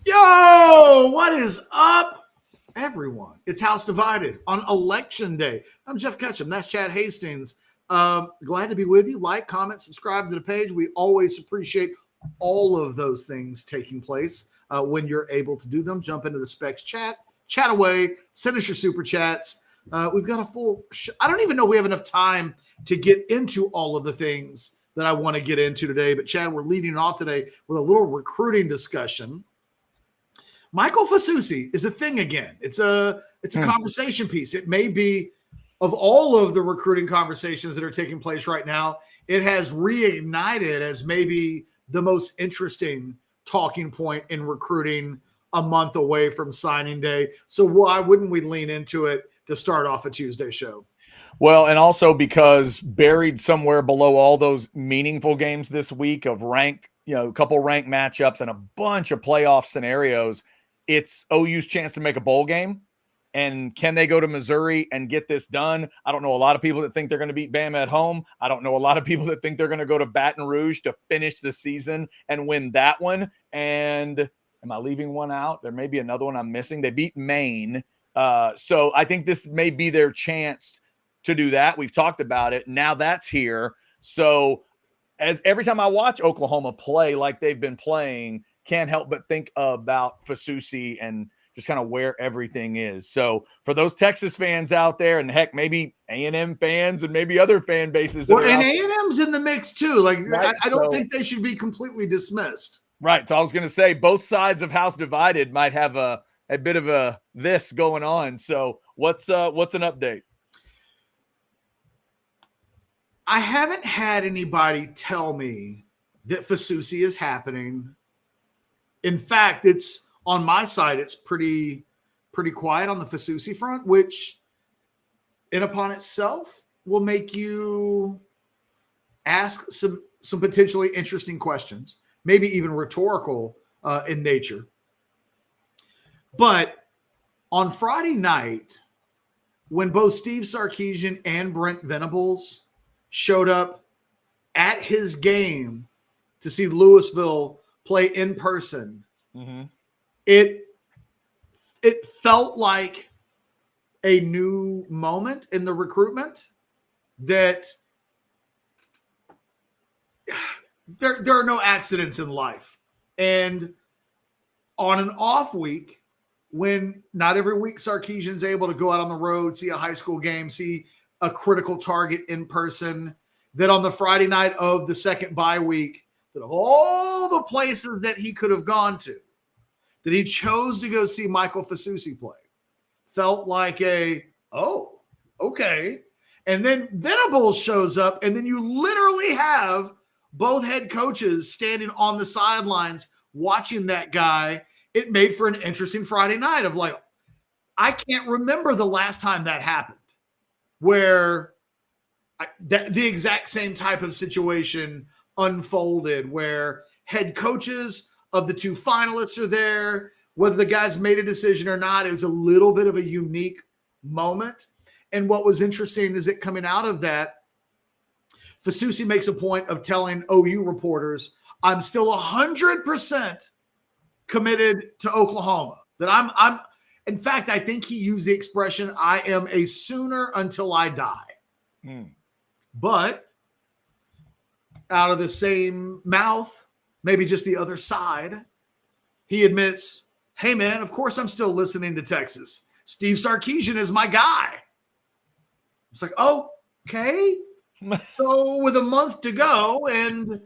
Yo, what is up, everyone? It's House Divided on Election Day. I'm Jeff Ketchum. That's Chad Hastings. Glad to be with you. Like, comment, subscribe to the page. We always appreciate all of those things taking place when you're able to do them. Jump into the Specs chat away, send us your super chats. We've got a full I don't even know if we have enough time to get into all of the things that I want to get into today. But, Chad, we're leading off today with a little recruiting discussion. Michael Fasusi is a thing again. It's a conversation piece. It may be, of all of the recruiting conversations that are taking place right now, it has reignited as maybe the most interesting talking point in recruiting a month away from signing day. So why wouldn't we lean into it to start off a Tuesday show? Well, and also because buried somewhere below all those meaningful games this week of ranked, a couple ranked matchups and a bunch of playoff scenarios, it's OU's chance to make a bowl game. And can they go to Missouri and get this done? I don't know a lot of people that think they're going to beat Bama at home. I don't know a lot of people that think they're going to go to Baton Rouge to finish the season and win that one. And am I leaving one out? There may be another one I'm missing. They beat Maine. So I think this may be their chance to do that. We've talked about it. Now that's here. So as every time I watch Oklahoma play like they've been playing, can't help but think about Fasusi and just kind of where everything is. So for those Texas fans out there, and heck, maybe A&M fans and maybe other fan bases. Well, and A&M's in the mix too. Like, right? I don't think they should be completely dismissed. Right. So I was going to say both sides of House Divided might have a bit of this going on. So what's an update? I haven't had anybody tell me that Fasusi is happening. In fact, it's on my side, it's pretty quiet on the Fasusi front, which in upon itself will make you ask some potentially interesting questions, maybe even rhetorical in nature. But on Friday night, when both Steve Sarkisian and Brent Venables showed up at his game to see Louisville play in person, it felt like a new moment in the recruitment that there are no accidents in life. And on an off week, when not every week Sarkisian's able to go out on the road, see a high school game, see a critical target in person, that on the Friday night of the second bye week, that of all the places that he could have gone to, that he chose to go see Michael Fasusi play, felt like okay. And then Venables shows up, and then you literally have both head coaches standing on the sidelines watching that guy. It made for an interesting Friday night of like, I can't remember the last time that happened, where the exact same type of situation unfolded, where head coaches of the two finalists are there, whether the guys made a decision or not. It was a little bit of a unique moment. And what was interesting is that coming out of that, Fasusi makes a point of telling OU reporters, I'm still 100% committed to Oklahoma. That I'm in fact, I think he used the expression, I am a Sooner until I die. But out of the same mouth, maybe just the other side, he admits, hey, man, of course I'm still listening to Texas. Steve Sarkisian is my guy. It's like, oh, okay. So with a month to go, and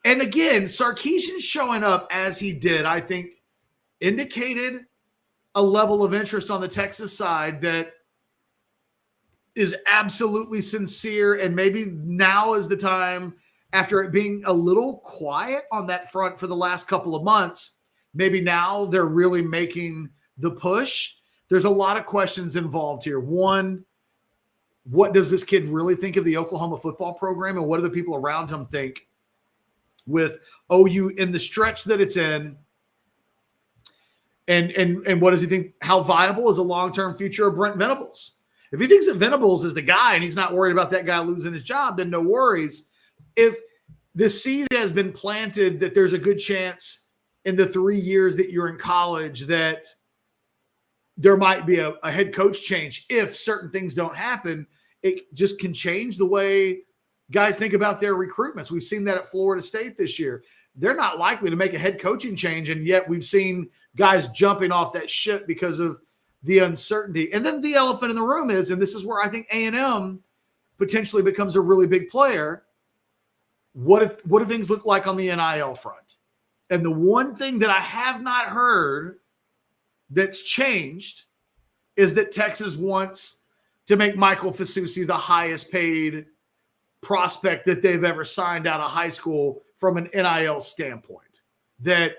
again, Sarkisian showing up as he did, I think, indicated a level of interest on the Texas side that is absolutely sincere, and maybe now is the time, after it being a little quiet on that front for the last couple of months, maybe now they're really making the push. There's a lot of questions involved here. One, what does this kid really think of the Oklahoma football program, and what do the people around him think with OU in the stretch that it's in? And what does he think? How viable is a long-term future of Brent Venables? If he thinks that Venables is the guy and he's not worried about that guy losing his job, then no worries. If the seed has been planted that there's a good chance in the 3 years that you're in college that there might be a head coach change. If certain things don't happen, it just can change the way guys think about their recruitments. We've seen that at Florida State this year. They're not likely to make a head coaching change, and yet we've seen guys jumping off that ship because of the uncertainty. And then the elephant in the room is, and this is where I think A&M potentially becomes a really big player, what do things look like on the NIL front? And the one thing that I have not heard that's changed is that Texas wants to make Michael Fasusi the highest paid prospect that they've ever signed out of high school from an NIL standpoint. That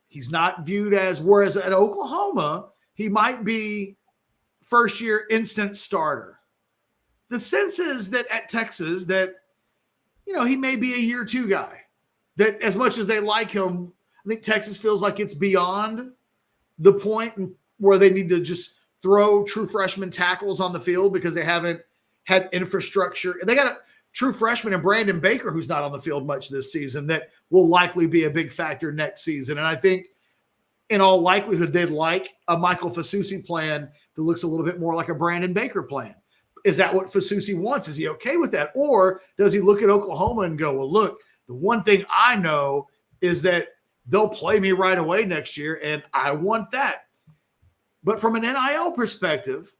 he's not viewed as, whereas at Oklahoma, he might be first year instant starter. The sense is that at Texas that, he may be a year two guy. That as much as they like him, I think Texas feels like it's beyond the point where they need to just throw true freshman tackles on the field because they haven't had infrastructure. They got a true freshman in Brandon Baker who's not on the field much this season that will likely be a big factor next season. And I think in all likelihood, they'd like a Michael Fasusi plan that looks a little bit more like a Brandon Baker plan. Is that what Fasusi wants? Is he okay with that? Or does he look at Oklahoma and go, well, look, the one thing I know is that they'll play me right away next year, and I want that. But from an NIL perspective,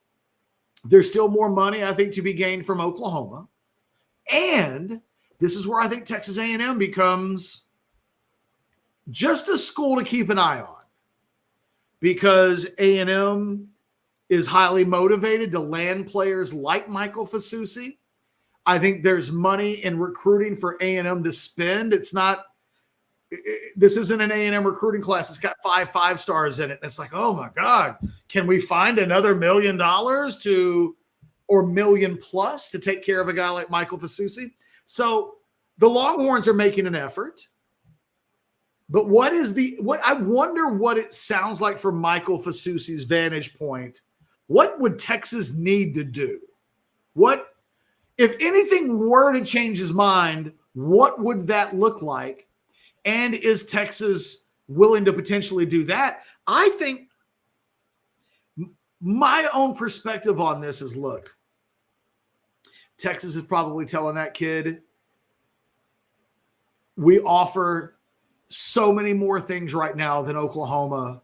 there's still more money, I think, to be gained from Oklahoma. And this is where I think Texas A&M becomes just a school to keep an eye on, because A&M is highly motivated to land players like Michael Fasusi. I think there's money in recruiting for A&M to spend. This isn't an A&M recruiting class. It's got 5 stars in it. It's like, oh my God, can we find another $1 million or $1 million plus to take care of a guy like Michael Fasusi? So the Longhorns are making an effort. But I wonder what it sounds like from Michael Fasusi's vantage point. What would Texas need to do? What, if anything were to change his mind, what would that look like? And is Texas willing to potentially do that? I think my own perspective on this is, look, Texas is probably telling that kid, we offer so many more things right now than Oklahoma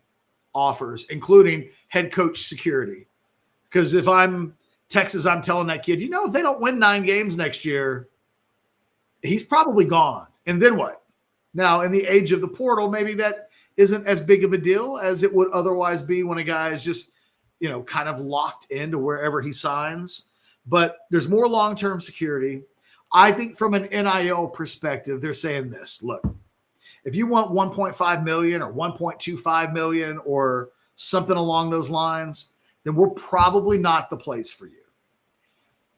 offers, including head coach security. Because if I'm Texas, I'm telling that kid, if they don't win 9 games next year, he's probably gone. And then what? Now, in the age of the portal, maybe that isn't as big of a deal as it would otherwise be when a guy is just, kind of locked into wherever he signs. But there's more long-term security. I think from an NIL perspective, they're saying this. Look, if you want 1.5 million or 1.25 million or something along those lines, then we're probably not the place for you.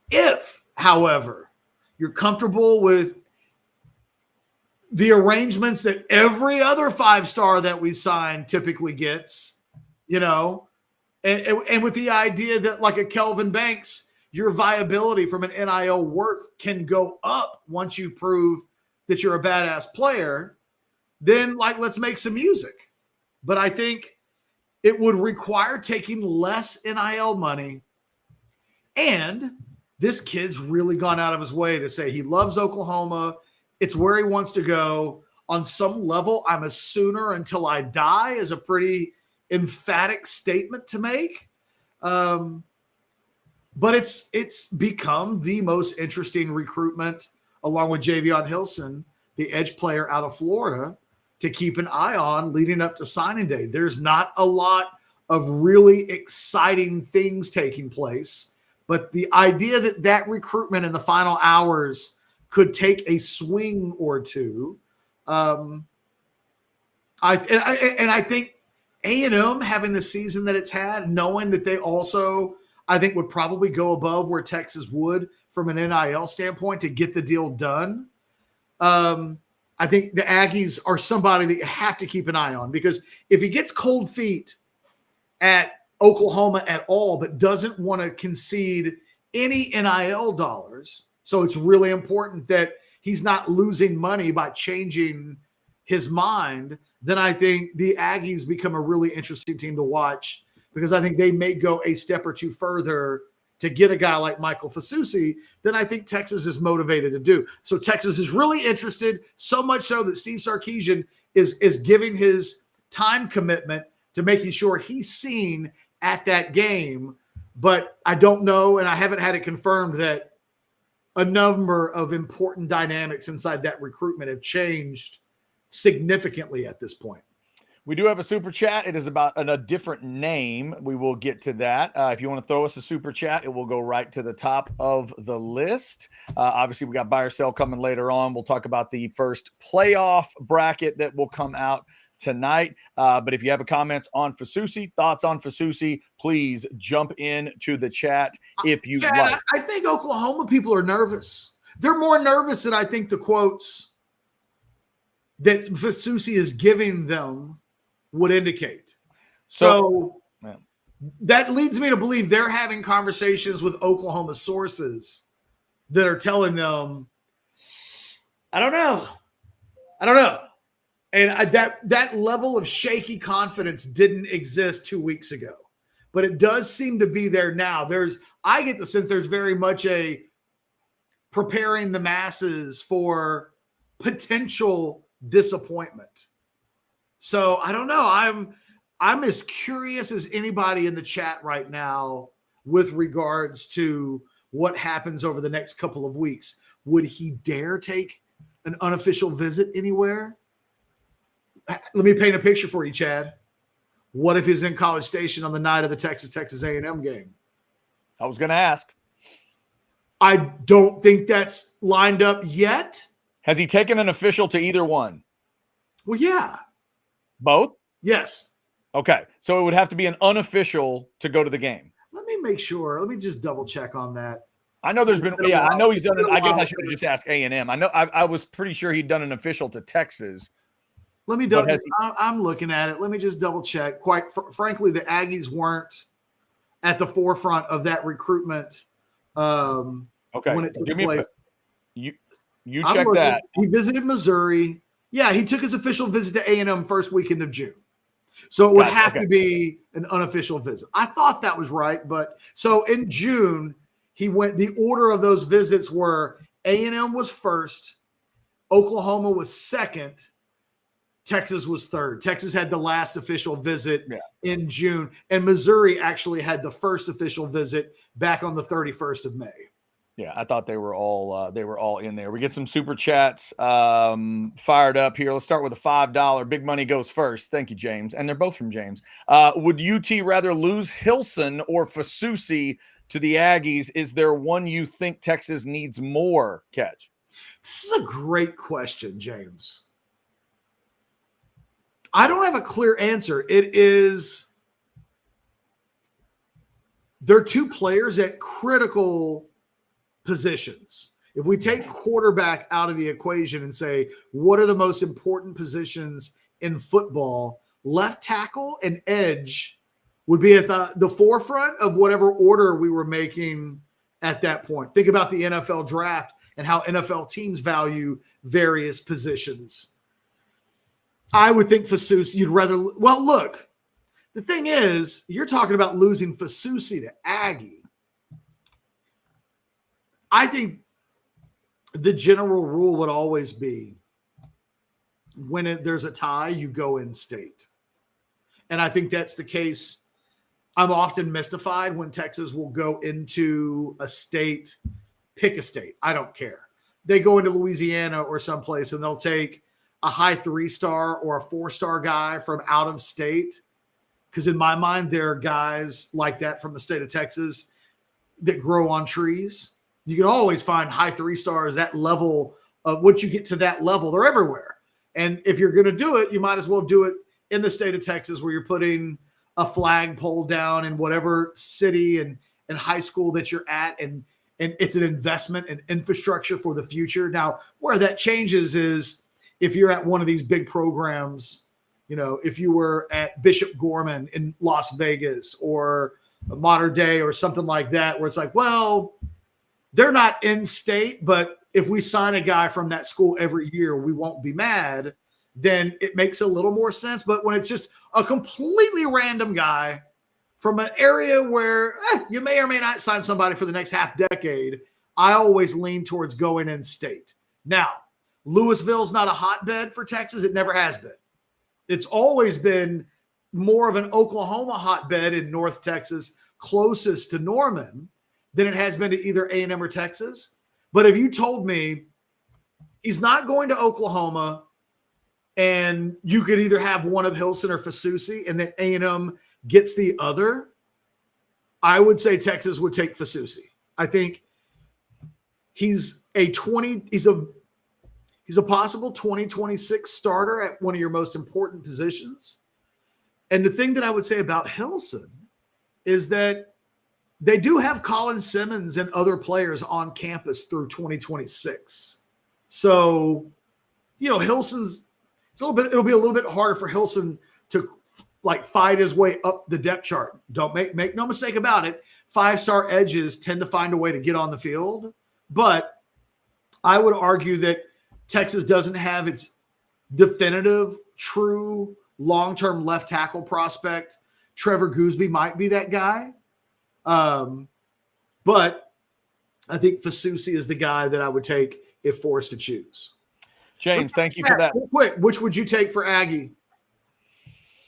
If, however, you're comfortable with the arrangements that every other 5-star that we sign typically gets, and with the idea that like a Kelvin Banks, your viability from an NIL worth can go up once you prove that you're a badass player, then let's make some music. But I think it would require taking less NIL money. And this kid's really gone out of his way to say he loves Oklahoma. It's where he wants to go. On some level, I'm a Sooner until I die is a pretty emphatic statement to make. But it's become the most interesting recruitment, along with Javion Hilson, the edge player out of Florida, to keep an eye on leading up to signing day. There's not a lot of really exciting things taking place, but the idea that recruitment in the final hours could take a swing or two. I think A&M having the season that it's had, knowing that they also, I think, would probably go above where Texas would from an NIL standpoint to get the deal done. I think the Aggies are somebody that you have to keep an eye on, because if he gets cold feet at Oklahoma at all, but doesn't want to concede any NIL dollars, so it's really important that he's not losing money by changing his mind, then I think the Aggies become a really interesting team to watch, because I think they may go a step or two further to get a guy like Michael Fasusi than I think Texas is motivated to do. So Texas is really interested, so much so that Steve Sarkisian is giving his time commitment to making sure he's seen at that game. But I don't know, and I haven't had it confirmed, that a number of important dynamics inside that recruitment have changed significantly at this point. We do have a super chat. It is about a different name. We will get to that. If you want to throw us a super chat, it will go right to the top of the list. Obviously, we got buy or sell coming later on. We'll talk about the first playoff bracket that will come out tonight. But if you have a comments on Fasusi, thoughts on Fasusi, please jump in to the chat if you like. I think Oklahoma people are nervous. They're more nervous than I think the quotes that Fasusi is giving them would indicate. So that leads me to believe they're having conversations with Oklahoma sources that are telling them, I don't know. And that level of shaky confidence didn't exist 2 weeks ago, but it does seem to be there now. I get the sense there's very much a preparing the masses for potential disappointment. So I don't know. I'm as curious as anybody in the chat right now with regards to what happens over the next couple of weeks. Would he dare take an unofficial visit anywhere? Let me paint a picture for you, Chad. What if he's in College Station on the night of the Texas A&M game? I was going to ask. I don't think that's lined up yet. Has he taken an official to either one? Well, yeah. Both? Yes. Okay. So it would have to be an unofficial to go to the game. Let me make sure. Let me just double check on that. I know there's been, I know he's done it. I guess I should have just asked A&M. I was pretty sure he'd done an official to Texas. Let me I'm looking at it. Let me just double check. Quite frankly, the Aggies weren't at the forefront of that recruitment. Okay. When it took place. You check that. He visited Missouri. Yeah, he took his official visit to A&M first weekend of June. So it would have to be an unofficial visit. I thought that was right. But so in June, he went, the order of those visits were A&M was first, Oklahoma was second, Texas was third. Texas had the last official visit in June, and Missouri actually had the first official visit back on the 31st of May. Yeah, I thought they were all in there. We get some super chats fired up here. Let's start with a $5. Big money goes first. Thank you, James. And they're both from James. Would UT rather lose Hilson or Fasusi to the Aggies? Is there one you think Texas needs more? Catch. This is a great question, James. I don't have a clear answer. They're two players at critical positions. If we take quarterback out of the equation and say, what are the most important positions in football? Left tackle and edge would be at the forefront of whatever order we were making at that point. Think about the NFL draft and how NFL teams value various positions. I would think Fasusi, you'd rather, well, look, the thing is, you're talking about losing Fasusi to Aggie. I think the general rule would always be when there's a tie, you go in state. And I think that's the case. I'm often mystified when Texas will go into a state, pick a state. I don't care. They go into Louisiana or someplace and they'll take a high 3-star or a 4-star guy from out of state. Because in my mind, there are guys like that from the state of Texas that grow on trees. You can always find high 3-stars, that level of once you get to that level, they're everywhere. And if you're going to do it, you might as well do it in the state of Texas where you're putting a flagpole down in whatever city and high school that you're at. And it's an investment in infrastructure for the future. Now, where that changes is if you're at one of these big programs, you know, if you were at Bishop Gorman in Las Vegas or Modern Day or something like that, where it's like, well, they're not in state, but if we sign a guy from that school every year, we won't be mad. then it makes a little more sense. But when it's just a completely random guy from an area where you may or may not sign somebody for the next half decade, I always lean towards going in state. Now, Louisville's not a hotbed for Texas. It never has been. It's always been more of an Oklahoma hotbed in North Texas, closest to Norman, than it has been to either A&M or Texas. But if you told me he's not going to Oklahoma and you could either have one of Hilson or Fasusi and then A&M gets the other, I would say Texas would take Fasusi. I think he's a possible 2026 starter at one of your most important positions. And the thing that I would say about Hilson is that they do have Colin Simmons and other players on campus through 2026. So, Hilson's it'll be a little bit harder for Hilson to fight his way up the depth chart. Don't make no mistake about it. 5-star edges tend to find a way to get on the field, but I would argue that Texas doesn't have its definitive, true long-term left tackle prospect. Trevor Gooseby might be that guy. But I think Fasusi is the guy that I would take if forced to choose. James, thank you for that. Real quick, which would you take for Aggie?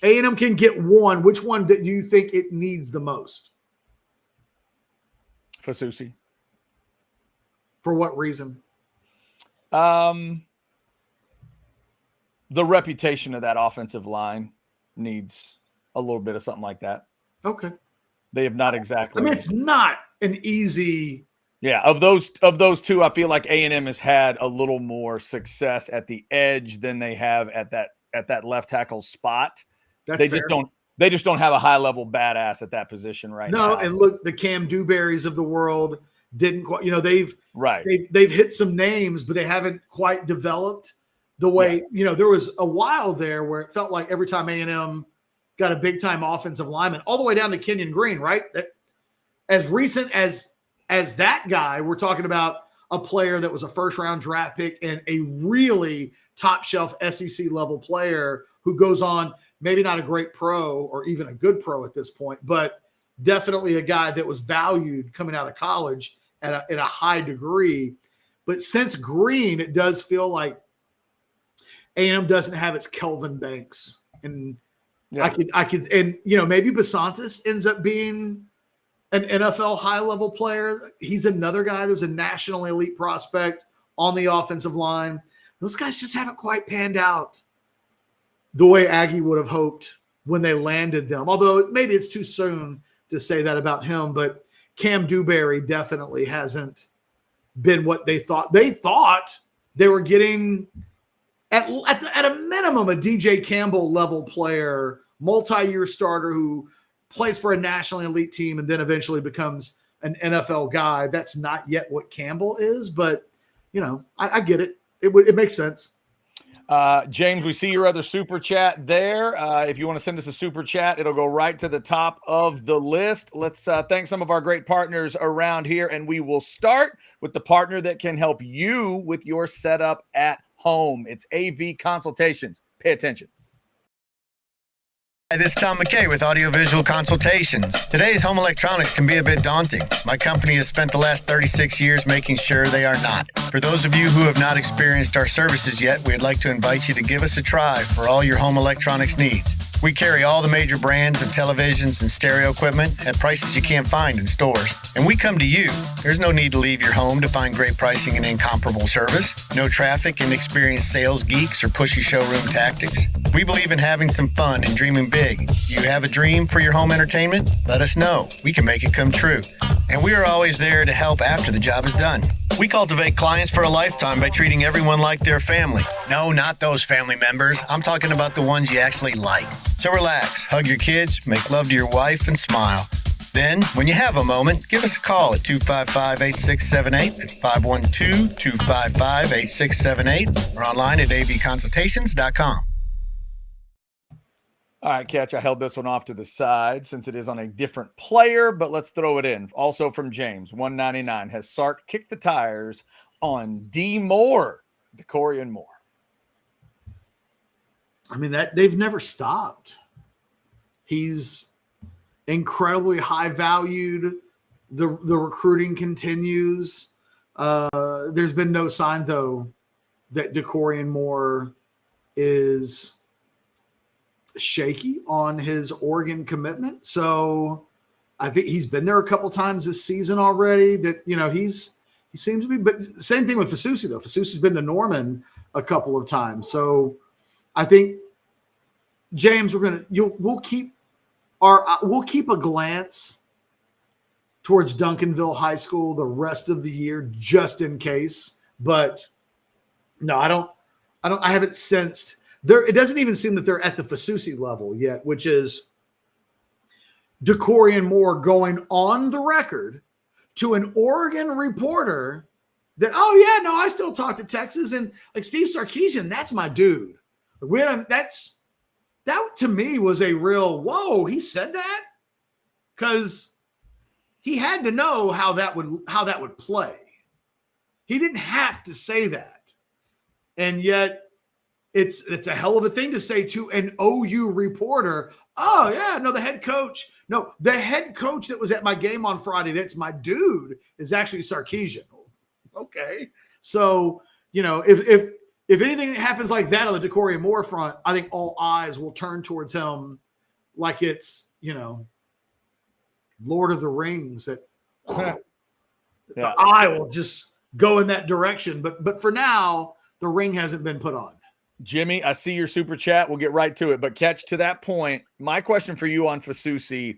A&M can get one. Which one do you think it needs the most? Fasusi. For what reason? The reputation of that offensive line needs a little bit of something like that. Okay. They have not exactly. I mean, it's not an easy. Yeah, of those two, I feel like A&M has had a little more success at the edge than they have at that left tackle spot. They just don't have a high level badass at that position right now. No, and look, the Cam Dewberrys of the world didn't quite. They've hit some names, but they haven't quite developed the way. Yeah. There was a while there where it felt like every time A&M got a big time offensive lineman, all the way down to Kenyon Green, right? As recent as that guy, we're talking about a player that was a first-round draft pick and a really top-shelf SEC level player who goes on, maybe not a great pro or even a good pro at this point, but definitely a guy that was valued coming out of college at a high degree. But since Green, it does feel like A&M doesn't have its Kelvin Banks. And I could, and maybe Basantis ends up being an NFL high-level player. He's another guy. There's a national elite prospect on the offensive line. Those guys just haven't quite panned out the way Aggie would have hoped when they landed them. Although maybe it's too soon to say that about him, but Cam Dewberry definitely hasn't been what they thought. They thought they were getting at a minimum a DJ Campbell level player, multi-year starter who plays for a nationally elite team and then eventually becomes an NFL guy. That's not yet what Campbell is, but I get it. It makes sense. James, we see your other super chat there. If you want to send us a super chat, it'll go right to the top of the list. Let's thank some of our great partners around here, and we will start with the partner that can help you with your setup at home. It's AV Consultations. Pay attention. Hi, this is Tom McKay with Audiovisual Consultations. Today's home electronics can be a bit daunting. My company has spent the last 36 years making sure they are not. For those of you who have not experienced our services yet, we'd like to invite you to give us a try for all your home electronics needs. We carry all the major brands of televisions and stereo equipment at prices you can't find in stores. And we come to you. There's no need to leave your home to find great pricing and incomparable service. No traffic, inexperienced sales geeks, or pushy showroom tactics. We believe in having some fun and dreaming big. You have a dream for your home entertainment? Let us know. We can make it come true. And we are always there to help after the job is done. We cultivate clients for a lifetime by treating everyone like their family. No, not those family members. I'm talking about the ones you actually like. So relax, hug your kids, make love to your wife, and smile. Then, when you have a moment, give us a call at 255-8678. That's 512-255-8678. Or online at avconsultations.com. All right, Catch, I held this one off to the side since it is on a different player, but let's throw it in. Also from James, 199. Has Sark kicked the tires on D. Moore, DeCorian Moore? I mean, that they've never stopped. He's incredibly high valued. The recruiting continues. There's been no sign, though, that DeCorian Moore is shaky on his Oregon commitment. So I think he's been there a couple times this season already. That, you know, he seems to be. But same thing with Fasusi, though. Fasusi's been to Norman a couple of times. So I think, James, we'll keep a glance towards Duncanville High School the rest of the year just in case. But no, I haven't sensed there. It doesn't even seem that they're at the Fasusi level yet, which is DeCorian Moore going on the record to an Oregon reporter that, oh yeah, no, I still talk to Texas, and like Steve Sarkisian, that's my dude. That to me was a real whoa. He said that because he had to know how that would play. He didn't have to say that, and yet it's a hell of a thing to say to an OU reporter. Oh yeah, no, the head coach that was at my game on Friday, that's my dude, is actually Sarkisian. Okay, so you know if anything happens like that on the DeCorian Moore front, I think all eyes will turn towards him like it's, you know, Lord of the Rings, that the eye will just go in that direction. But for now, the ring hasn't been put on. Jimmy, I see your super chat. We'll get right to it. But catch to that point, my question for you on Fasusi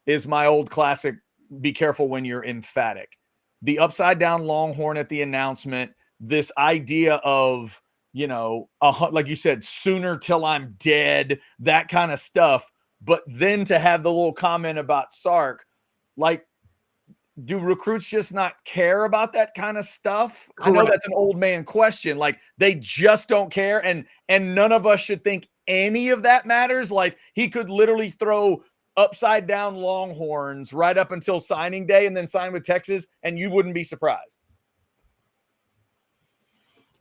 is my old classic, be careful when you're emphatic. The upside down Longhorn at the announcement, this idea of, you know, like you said, sooner till I'm dead, that kind of stuff. But then to have the little comment about Sark, like, do recruits just not care about that kind of stuff? Correct. I know that's an old man question. Like, they just don't care. And none of us should think any of that matters. Like, he could literally throw upside down Longhorns right up until signing day and then sign with Texas, and you wouldn't be surprised.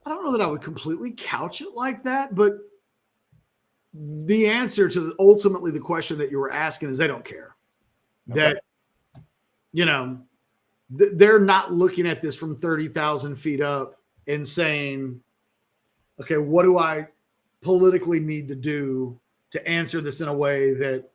I don't know that I would completely couch it like that, but the answer to ultimately the question that you were asking is they don't care. Okay. That, you know, they're not looking at this from 30,000 feet up and saying, okay, what do I politically need to do to answer this in a way that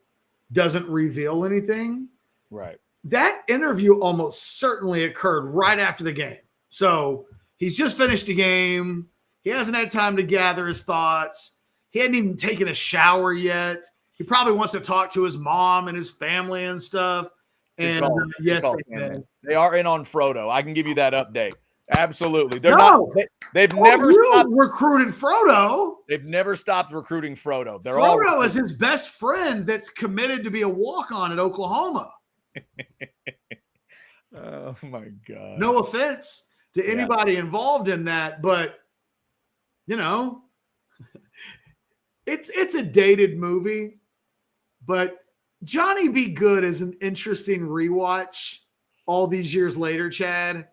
doesn't reveal anything? Right. That interview almost certainly occurred right after the game. So he's just finished a game. He hasn't had time to gather his thoughts. He hadn't even taken a shower yet. He probably wants to talk to his mom and his family and stuff. And they are in on Frodo. I can give you that update. Absolutely. They've never stopped recruited Frodo. They've never stopped recruiting Frodo. Frodo is his best friend that's committed to be a walk-on at Oklahoma. Oh my God. No offense to anybody involved in that, but you know, it's a dated movie, but Johnny Be Good is an interesting rewatch all these years later, Chad,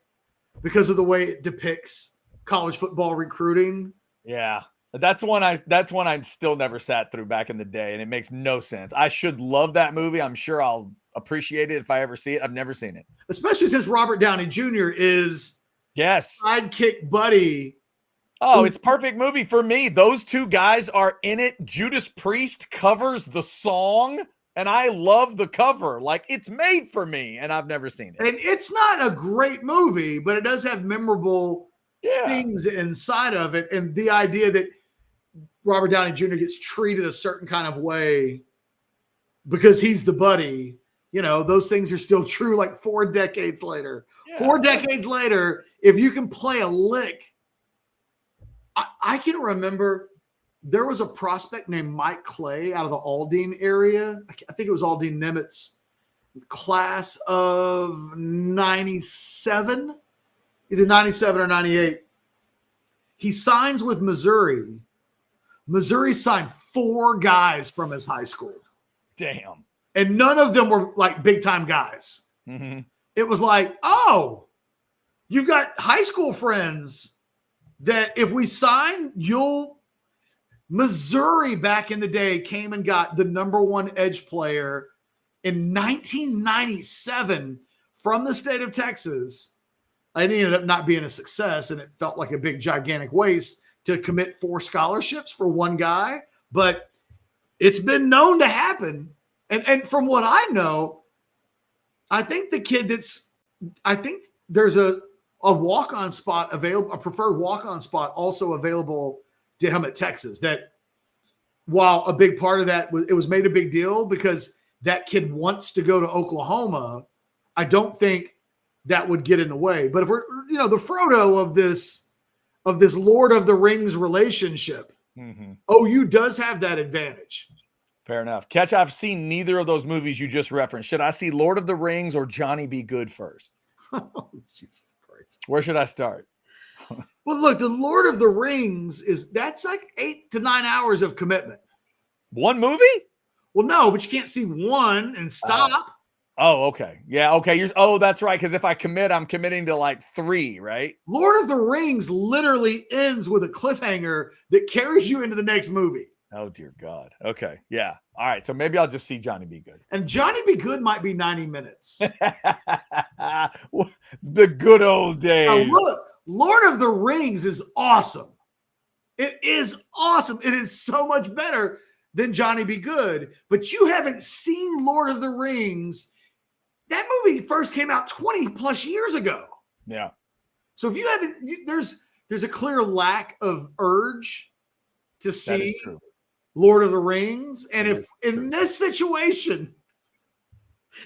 because of the way it depicts college football recruiting. Yeah. That's one I still never sat through back in the day, and it makes no sense. I should love that movie. I'm sure I'll appreciate it if I ever see it. I've never seen it. Especially since Robert Downey Jr. is sidekick buddy. Oh, it's perfect movie for me. Those two guys are in it. Judas Priest covers the song, and I love the cover. Like, it's made for me, and I've never seen it. And it's not a great movie, but it does have memorable things inside of it. And the idea that Robert Downey Jr. gets treated a certain kind of way because he's the buddy, you know, those things are still true like 4 decades later. Yeah. 4 decades later, if you can play a lick. I can remember there was a prospect named Mike Clay out of the Aldine area. I think it was Aldine Nimitz, class of 97, either 97 or 98. He signs with Missouri. Missouri signed 4 guys from his high school. Damn. And none of them were like big time guys. Mm-hmm. It was like, oh, you've got high school friends that if we sign, Missouri back in the day came and got the number one edge player in 1997 from the state of Texas. It ended up not being a success, and it felt like a big, gigantic waste to commit 4 scholarships for one guy. But it's been known to happen. And from what I know, I think the kid I think there's a walk-on spot available, a preferred walk-on spot also available to him at Texas. That while a big part of that it was made a big deal because that kid wants to go to Oklahoma, I don't think that would get in the way. But if we're, the Frodo of this Lord of the Rings relationship, OU does have that advantage. Fair enough. Catch, I've seen neither of those movies you just referenced. Should I see Lord of the Rings or Johnny Be Good first? Oh, Jesus Christ. Where should I start? Well, look, the Lord of the Rings that's like 8 to 9 hours of commitment. One movie? Well, no, but you can't see one and stop. Oh, okay. Yeah, okay. That's right. Because if I commit, I'm committing to like 3, right? Lord of the Rings literally ends with a cliffhanger that carries you into the next movie. Oh, dear God. Okay. Yeah. All right. So maybe I'll just see Johnny Be Good. And Johnny Be Good might be 90 minutes. The good old days. Now look, Lord of the Rings is awesome. It is awesome. It is so much better than Johnny Be Good. But you haven't seen Lord of the Rings. That movie first came out 20 plus years ago. Yeah. So if you haven't, there's a clear lack of urge to see Lord of the Rings. And if in this situation,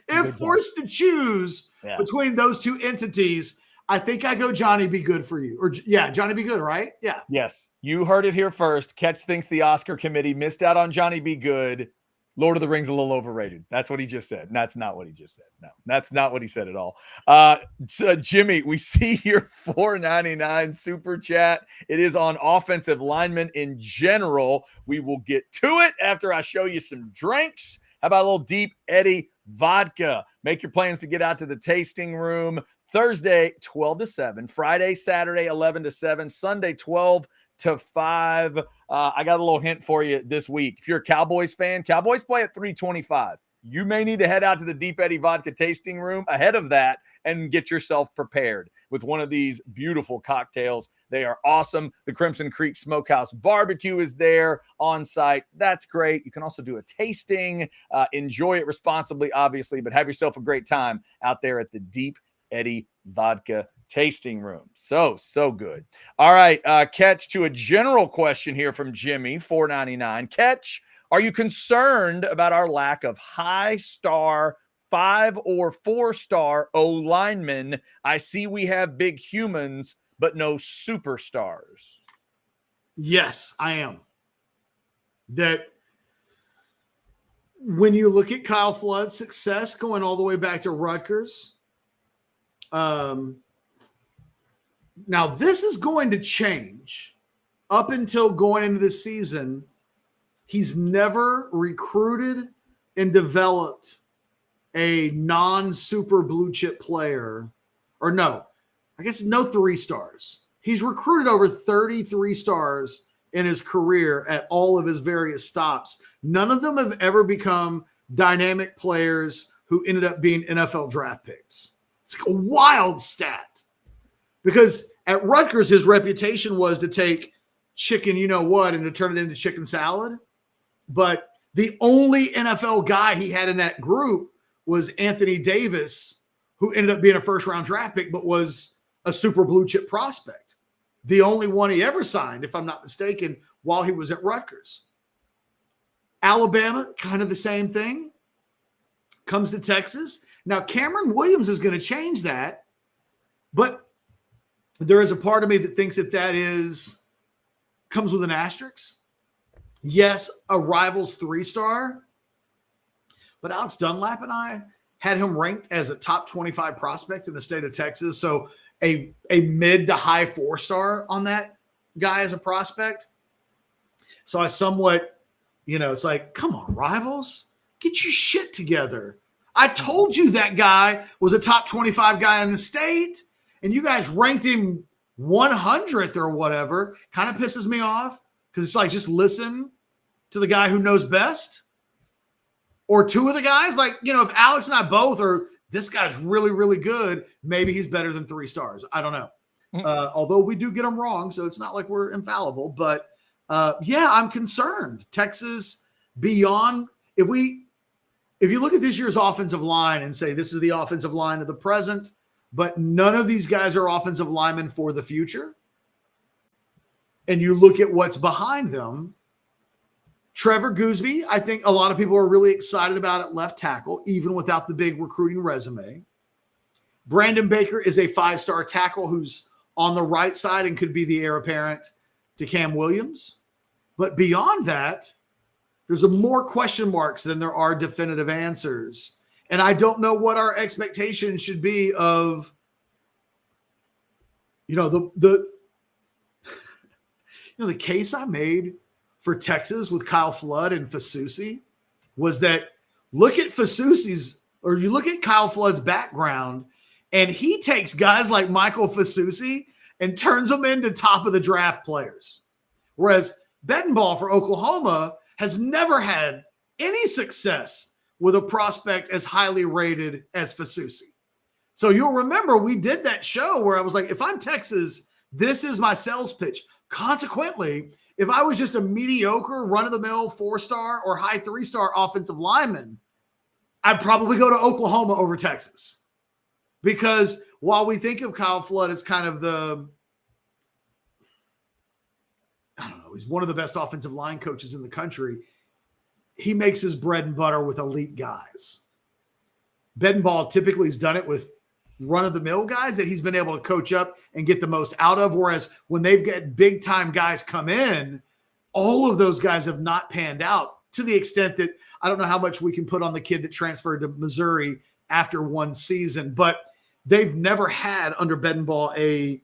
if forced to choose between those two entities, I think I go Johnny Be Good for you. Johnny Be Good, right? Yeah. Yes. You heard it here first. Catch thinks the Oscar committee missed out on Johnny Be Good. Lord of the Rings a little overrated. That's what he just said. That's not what he just said. No, that's not what he said at all. Jimmy, we see your $4.99 super chat. It is on offensive linemen in general. We will get to it after I show you some drinks. How about a little Deep Eddy vodka? Make your plans to get out to the tasting room Thursday, 12 to 7, Friday, Saturday, 11 to 7, Sunday, 12 to 5. I got a little hint for you this week. If you're a Cowboys fan, Cowboys play at 3:25. You may need to head out to the Deep Eddy Vodka tasting room ahead of that and get yourself prepared with one of these beautiful cocktails. They are awesome. The Crimson Creek Smokehouse Barbecue is there on site. That's great. You can also do a tasting. Enjoy it responsibly, obviously, but have yourself a great time out there at the Deep Eddy Vodka tasting room. So good. All right. Catch, to a general question here from Jimmy, $4.99. Catch, are you concerned about our lack of high-star 5 or 4-star O-linemen? I see we have big humans, but no superstars. Yes, I am. That when you look at Kyle Flood's success going all the way back to Rutgers, now this is going to change. Up until going into this season, he's never recruited and developed a non-super blue chip player, or no 3 stars. He's recruited over 33 stars in his career at all of his various stops. None of them have ever become dynamic players who ended up being NFL draft picks. It's like a wild stat, because at Rutgers, his reputation was to take chicken, and to turn it into chicken salad. But the only NFL guy he had in that group was Anthony Davis, who ended up being a first-round draft pick, but was a super blue chip prospect. The only one he ever signed, if I'm not mistaken, while he was at Rutgers. Alabama, kind of the same thing. Comes to Texas. Now, Cameron Williams is going to change that, but there is a part of me that thinks that comes with an asterisk. Yes, a rival's 3-star, but Alex Dunlap and I had him ranked as a top 25 prospect in the state of Texas. So a mid to high 4-star on that guy as a prospect. So I somewhat, it's like, come on, rivals, get your shit together. I told you that guy was a top 25 guy in the state, and you guys ranked him 100th or whatever. Kind of pisses me off. Because it's like, just listen to the guy who knows best, or two of the guys. Like, if Alex and I both are, this guy's really, really good, maybe he's better than 3 stars. I don't know. Although we do get them wrong, so it's not like we're infallible. But I'm concerned. Texas, beyond, if you look at this year's offensive line and say this is the offensive line of the present, but none of these guys are offensive linemen for the future, and you look at what's behind them, Trevor Gooseby, I think a lot of people are really excited about at left tackle, even without the big recruiting resume. Brandon Baker is a 5-star tackle who's on the right side and could be the heir apparent to Cam Williams. But beyond that, there's more question marks than there are definitive answers. And I don't know what our expectations should be of, the case I made for Texas with Kyle Flood and Fasusi was that look at you look at Kyle Flood's background, and he takes guys like Michael Fasusi and turns them into top of the draft players. Whereas Bedenbaugh for Oklahoma has never had any success with a prospect as highly rated as Fasusi. So you'll remember we did that show where I was like, if I'm Texas, this is my sales pitch. Consequently, if I was just a mediocre run-of-the-mill 4-star or high 3-star offensive lineman, I'd probably go to Oklahoma over Texas. Because while we think of Kyle Flood as kind of he's one of the best offensive line coaches in the country, he makes his bread and butter with elite guys. Bedenbaugh typically has done it with run-of-the-mill guys that he's been able to coach up and get the most out of, whereas when they've got big-time guys come in, all of those guys have not panned out to the extent that I don't know how much we can put on the kid that transferred to Missouri after one season, but they've never had under Bedenbaugh a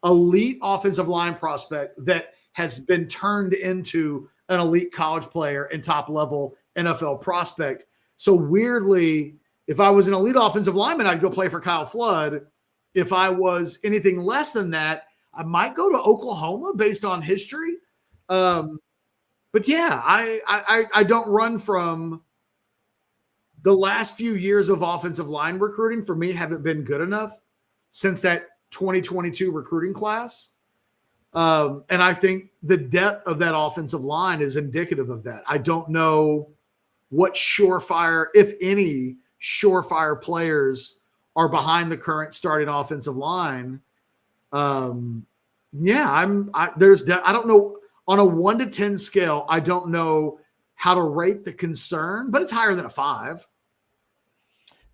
elite offensive line prospect that has been turned into an elite college player and top-level NFL prospect. So weirdly, if I was an elite offensive lineman, I'd go play for Kyle Flood. If I was anything less than that, I might go to Oklahoma based on history. But yeah, I don't run from the last few years of offensive line recruiting. For me, haven't been good enough since that 2022 recruiting class. And I think the depth of that offensive line is indicative of that. I don't know what surefire, if any, surefire players are behind the current starting offensive line. I don't know, on a 1 to 10 scale, I don't know how to rate the concern, but it's higher than a 5.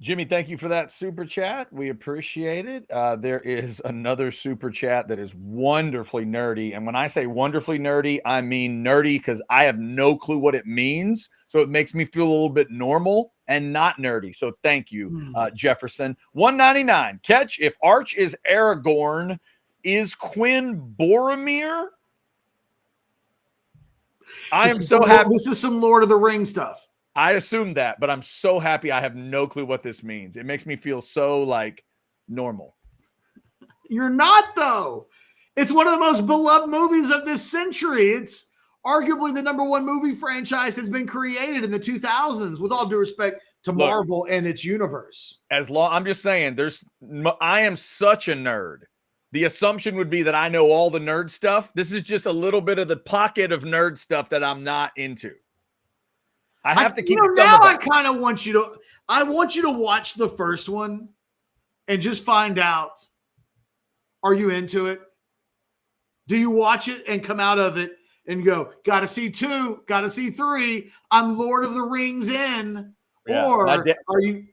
Jimmy, thank you for that super chat. We appreciate it. There is another super chat that is wonderfully nerdy. And when I say wonderfully nerdy, I mean nerdy because I have no clue what it means. So it makes me feel a little bit normal and not nerdy. So thank you, Jefferson. 199. Catch, if Arch is Aragorn, is Quinn Boromir? I am so happy. This is some Lord of the Rings stuff. I assumed that, but I'm so happy I have no clue what this means. It makes me feel so normal. You're not, though. It's one of the most beloved movies of this century. It's arguably the number 1 movie franchise that's been created in the 2000s, with all due respect to Marvel and its universe. I'm just saying, I am such a nerd. The assumption would be that I know all the nerd stuff. This is just a little bit of the pocket of nerd stuff that I'm not into. I have to keep it now I kind of want you to watch the first one and just find out, are you into it? Do you watch it and come out of it and go, got to see 2, got to see 3, I'm Lord of the Rings in, or are you?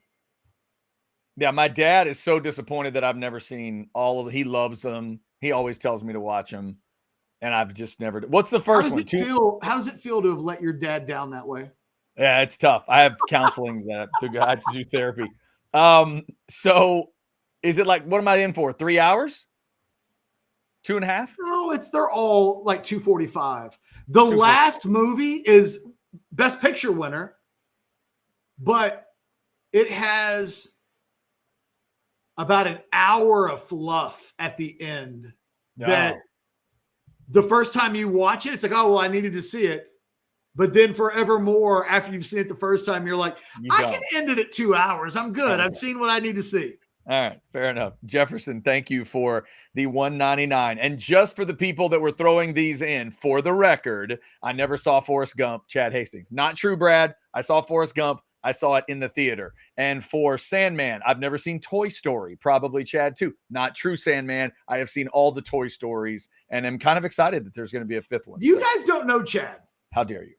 Yeah, my dad is so disappointed that I've never seen all of it. He loves them. He always tells me to watch them, and I've just never. What's the first one? How does it feel to have let your dad down that way? Yeah, it's tough. I have counseling that I have to do therapy. So is it what am I in for? 3 hours? 2.5? No, they're all 2:45. The last movie is Best Picture winner, but it has about an hour of fluff at the end that the first time you watch it, it's like, oh, well, I needed to see it. But then forevermore, after you've seen it the first time, you're like, I can end it at 2 hours. I'm good. I've seen what I need to see. All right, fair enough. Jefferson, thank you for the $1.99. And just for the people that were throwing these in, for the record, I never saw Forrest Gump, Chad Hastings. Not true, Brad. I saw Forrest Gump. I saw it in the theater. And for Sandman, I've never seen Toy Story. Probably Chad, too. Not true, Sandman. I have seen all the Toy Stories, and I'm kind of excited that there's going to be a fifth one. You guys don't know Chad. How dare you?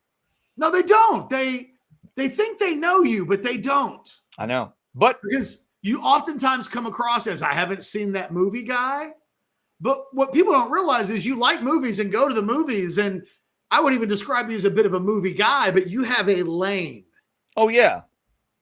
No, they don't. They think they know you, but they don't. I know. But because you oftentimes come across as I haven't seen that movie guy. But what people don't realize is you like movies and go to the movies. And I would even describe you as a bit of a movie guy, but you have a lane. Oh, yeah.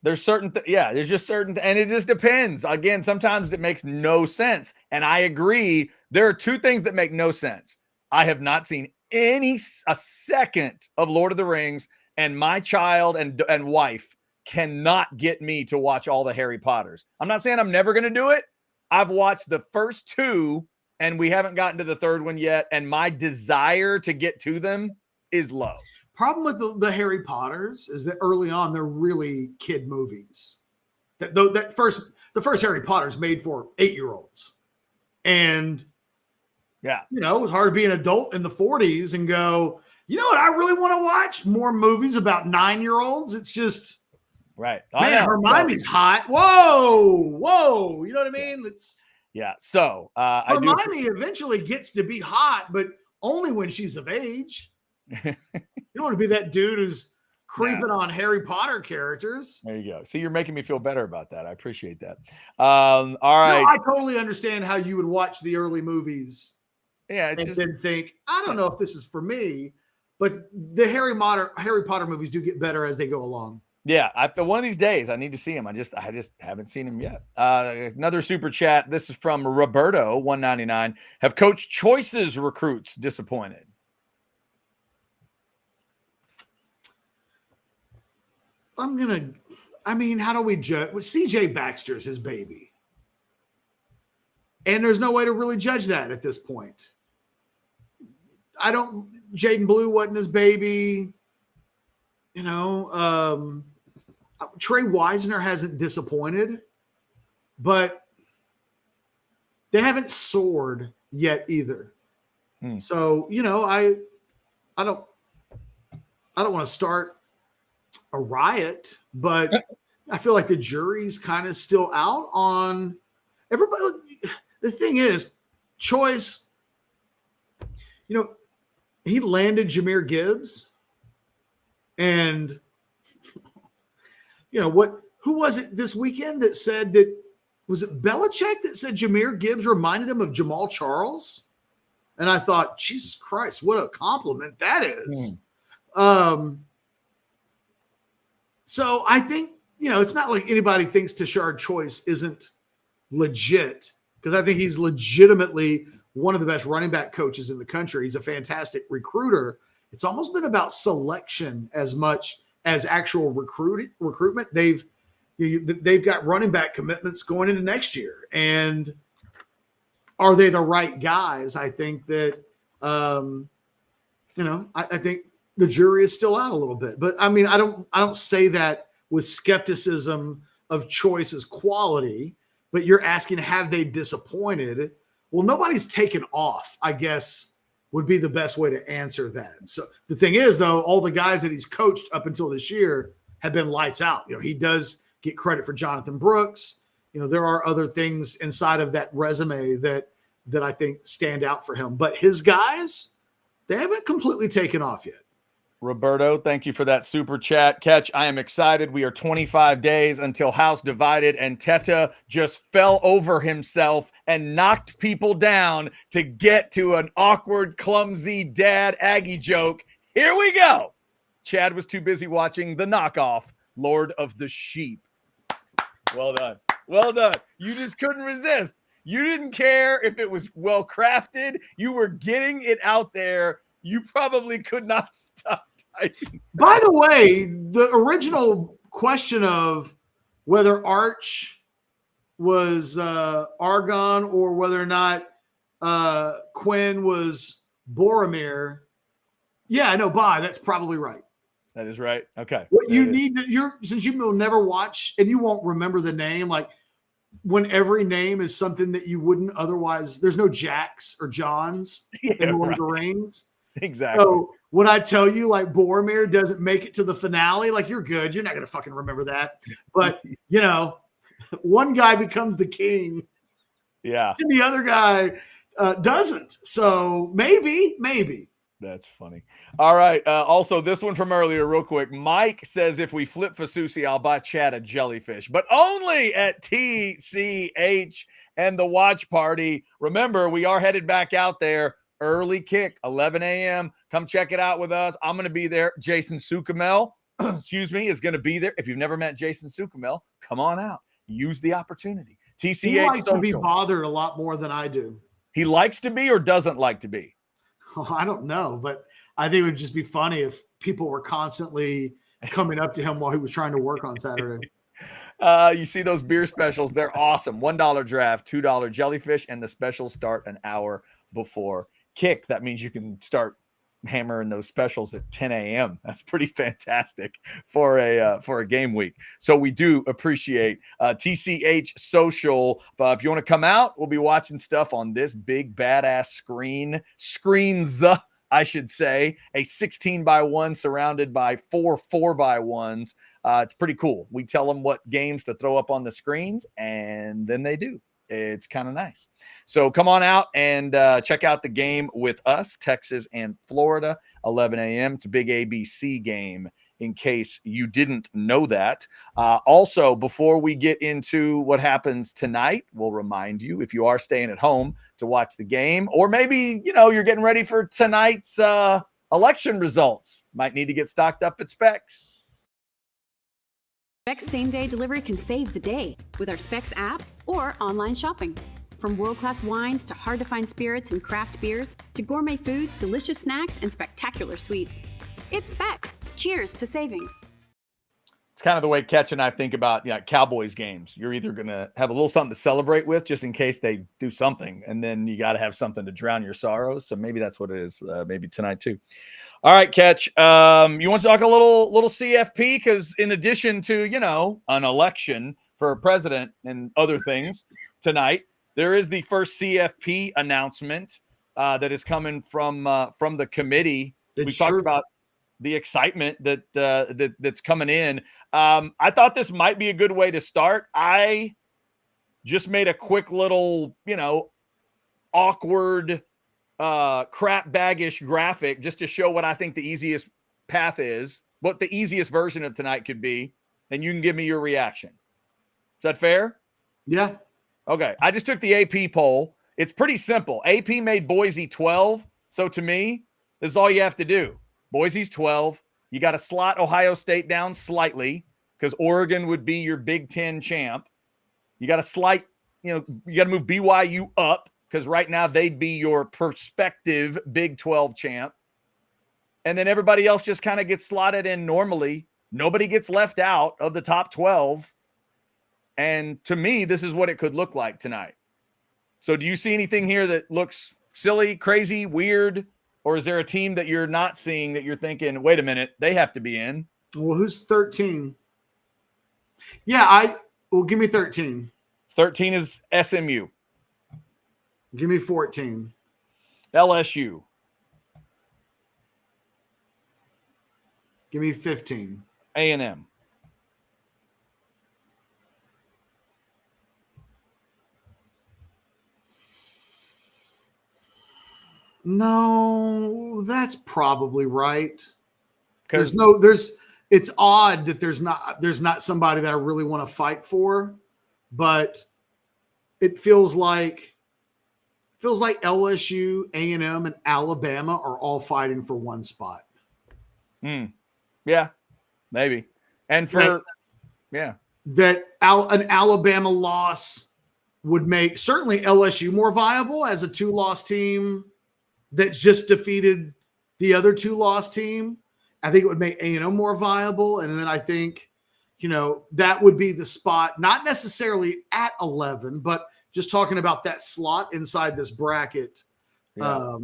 There's certain, there's just certain, and it just depends. Again, sometimes it makes no sense. And I agree. There are two things that make no sense. I have not seen a second of Lord of the Rings, and my child and wife cannot get me to watch all the Harry Potters. I'm not saying I'm never going to do it. I've watched the first two, and we haven't gotten to the third one yet. And my desire to get to them is low. Problem with the Harry Potters is that early on, they're really kid movies. The first Harry Potter's made for 8-year-olds. And yeah, it was hard to be an adult in the 40s and go, you know what I really want to watch? More movies about 9-year-olds. It's just, right. Man, Hermione's hot. Whoa. You know what I mean? Yeah. So Hermione eventually gets to be hot, but only when she's of age. You don't want to be that dude who's creeping on Harry Potter characters. There you go. See, you're making me feel better about that. I appreciate that. All right. No, I totally understand how you would watch the early movies. Yeah, and then think, I don't know if this is for me, but the Harry Potter movies do get better as they go along. Yeah, one of these days I need to see him. I just haven't seen him yet. Another super chat. This is from Roberto, $1.99. Have Coach Choice's recruits disappointed? How do we judge? CJ Baxter's his baby. And there's no way to really judge that at this point. Jaden Blue wasn't his baby. Trey Wisner hasn't disappointed, but they haven't soared yet either. So, I don't want to start a riot, but I feel like the jury's kind of still out on everybody. The thing is, Choice, he landed Jahmyr Gibbs, and who was it this weekend that said that, was it Belichick that said Jahmyr Gibbs reminded him of Jamal Charles? And I thought, Jesus Christ, what a compliment that is. So I think, it's not like anybody thinks Tashard Choice isn't legit, because I think he's legitimately one of the best running back coaches in the country. He's a fantastic recruiter. It's almost been about selection as much as actual recruitment. They've got running back commitments going into next year. And are they the right guys? I think that, I think the jury is still out a little bit, but I don't say that with skepticism of Choice's quality, but you're asking, have they disappointed? Well, nobody's taken off, I guess, would be the best way to answer that. So the thing is, though, all the guys that he's coached up until this year have been lights out. He does get credit for Jonathan Brooks. There are other things inside of that resume that I think stand out for him, but his guys, they haven't completely taken off yet. Roberto, thank you for that super chat. Catch, I am excited. We are 25 days until House divided, and Teta just fell over himself and knocked people down to get to an awkward, clumsy dad Aggie joke. Here we go. Chad was too busy watching the knockoff Lord of the Sheep. Well done. Well done. You just couldn't resist. You didn't care if it was well crafted. You were getting it out there. You probably could not stop typing. By the way, the original question of whether Arch was Argon or whether or not Quinn was Boromir. Yeah, no, bye. That's probably right. That is right. Okay. What you need to, since you will never watch and you won't remember the name, like when every name is something that you wouldn't otherwise, there's no Jacks or Johns in Lord of the Rings. Exactly. So when I tell you like Boromir doesn't make it to the finale, like you're good. You're not going to fucking remember that. But, one guy becomes the king. Yeah. And the other guy doesn't. So maybe. That's funny. All right. Also, this one from earlier, real quick. Mike says, if we flip Fasusi, I'll buy Chad a jellyfish, but only at TCH and the watch party. Remember, we are headed back out there. Early kick, 11 a.m. Come check it out with us. I'm going to be there. Jason Sukamel, is going to be there. If you've never met Jason Sukamel, come on out. Use the opportunity. TCH he likes Social. to be bothered a lot more than I do. He likes to be or doesn't like to be? I don't know, but I think it would just be funny if people were constantly coming up to him while he was trying to work on Saturday. You see those beer specials. They're awesome. $1 draft, $2 jellyfish, and the specials start an hour before kick. That means you can start hammering those specials at 10 a.m. That's pretty fantastic for a game week. So we do appreciate TCH Social. If you want to come out, we'll be watching stuff on this big badass screens, I should say, a 16x1 surrounded by 4x1s. It's pretty cool. We tell them what games to throw up on the screens, and then they do. It's kind of nice. So come on out and check out the game with us, Texas and Florida, 11 a.m. It's a big ABC game, in case you didn't know that. Also, before we get into what happens tonight, we'll remind you, if you are staying at home to watch the game, or maybe, you're getting ready for tonight's election results, might need to get stocked up at Specs. Specs same-day delivery can save the day with our Specs app or online shopping. From world-class wines to hard-to-find spirits and craft beers to gourmet foods, delicious snacks, and spectacular sweets. It's Specs. Cheers to savings. It's kind of the way Ketch and I think about Cowboys games. You're either going to have a little something to celebrate with just in case they do something, and then you got to have something to drown your sorrows. So maybe that's what it is, maybe tonight too. All right, Ketch, you want to talk a little CFP? Because in addition to, an election for a president and other things tonight, there is the first CFP announcement that is coming from the committee. We talked about the excitement that's coming in. I thought this might be a good way to start. I just made a quick little, awkward crap baggish graphic just to show what I think the easiest path is, what the easiest version of tonight could be, and you can give me your reaction. Is that fair? Yeah. Okay. I just took the AP poll. It's pretty simple. AP made Boise 12. So to me, this is all you have to do. Boise's 12. You got to slot Ohio State down slightly because Oregon would be your Big Ten champ. You got to you got to move BYU up because right now they'd be your prospective Big 12 champ. And then everybody else just kind of gets slotted in normally. Nobody gets left out of the top 12. And to me, this is what it could look like tonight. So do you see anything here that looks silly, crazy, weird? Or is there a team that you're not seeing that you're thinking, wait a minute, they have to be in? Well, who's 13? Yeah, give me 13. 13 is SMU. Give me 14. LSU. Give me 15. A&M. No, that's probably right. It's odd that there's not somebody that I really want to fight for, but it feels like LSU, A&M, and Alabama are all fighting for one spot. Yeah, maybe. And an Alabama loss would make certainly LSU more viable as a 2-loss team that just defeated the other 2-loss team. I think it would make A&M more viable. And then I think, that would be the spot, not necessarily at 11, but just talking about that slot inside this bracket. Yeah.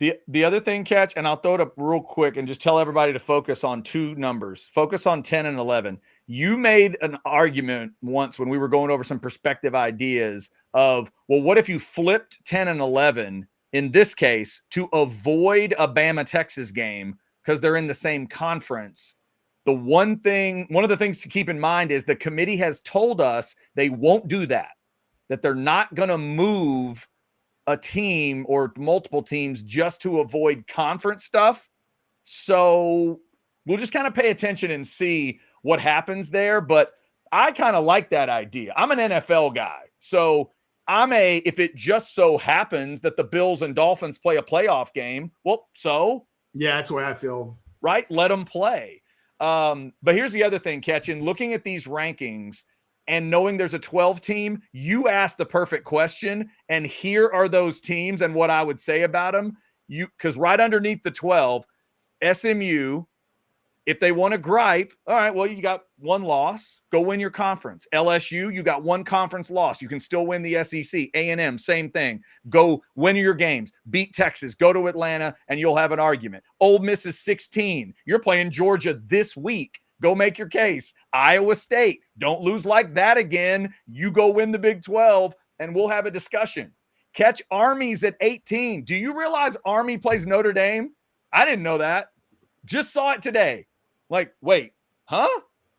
The other thing, Catch, and I'll throw it up real quick and just tell everybody to focus on two numbers. Focus on 10 and 11. You made an argument once when we were going over some perspective ideas of, well, what if you flipped 10 and 11 in this case to avoid a Bama-Texas game because they're in the same conference? One of the things to keep in mind is the committee has told us they won't do that they're not going to move a team or multiple teams just to avoid conference stuff. So we'll just kind of pay attention and see what happens there. But I kind of like that idea. I'm an NFL guy. So if it just so happens that the Bills and Dolphins play a playoff game, well, so. Yeah, that's the way I feel. Right? Let them play. But here's the other thing, Ketchin. Looking at these rankings, and knowing there's a 12 team, you asked the perfect question. And here are those teams and what I would say about them. Because right underneath the 12, SMU, if they want to gripe, all right, well, you got one loss. Go win your conference. LSU, you got one conference loss. You can still win the SEC. A&M, same thing. Go win your games. Beat Texas. Go to Atlanta, and you'll have an argument. Ole Miss is 16. You're playing Georgia this week. Go make your case. Iowa State, don't lose like that again. You go win the Big 12, and we'll have a discussion. Catch, Army's at 18. Do you realize Army plays Notre Dame? I didn't know that. Just saw it today. Like, wait, huh?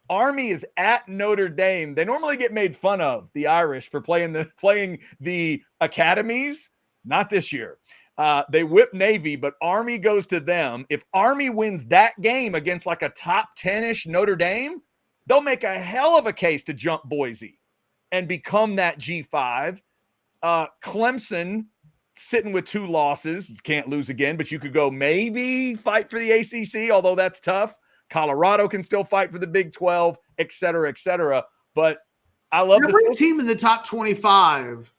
Army is at Notre Dame. They normally get made fun of, the Irish, for playing the academies. Not this year. They whip Navy, but Army goes to them. If Army wins that game against like a top 10-ish Notre Dame, they'll make a hell of a case to jump Boise and become that G5. Clemson sitting with 2 losses. You can't lose again, but you could go maybe fight for the ACC, although that's tough. Colorado can still fight for the Big 12, et cetera, et cetera. But I love every team in the top 25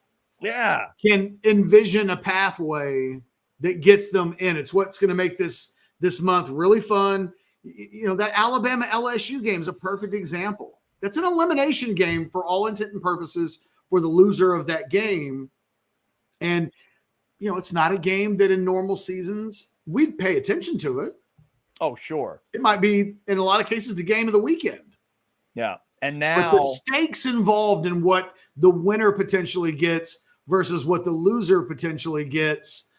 can envision a pathway that gets them in. It's what's going to make this month really fun. You know, that Alabama LSU game is a perfect example. That's an elimination game for all intent and purposes for the loser of that game. And, you know, it's not a game that in normal seasons we'd pay attention to it. Oh, sure. It might be, in a lot of cases, the game of the weekend. Yeah. And now but the stakes involved in what the winner potentially gets versus what the loser potentially gets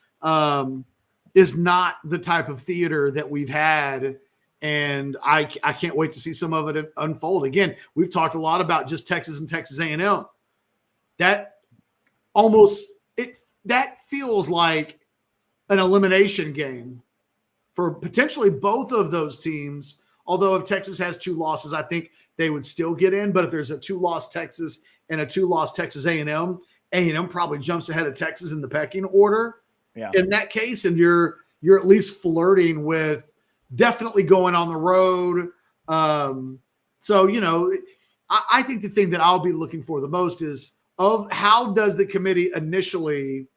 is not the type of theater that we've had. And I can't wait to see some of it unfold. Again, we've talked a lot about just Texas and Texas A&M. That feels like an elimination game for potentially both of those teams. Although if Texas has 2 losses, I think they would still get in. But if there's a 2-loss Texas and a 2-loss Texas A&M probably jumps ahead of Texas in the pecking order. Yeah. In that case, and you're at least flirting with definitely going on the road. So, you know, I think the thing that I'll be looking for the most is of how does the committee initially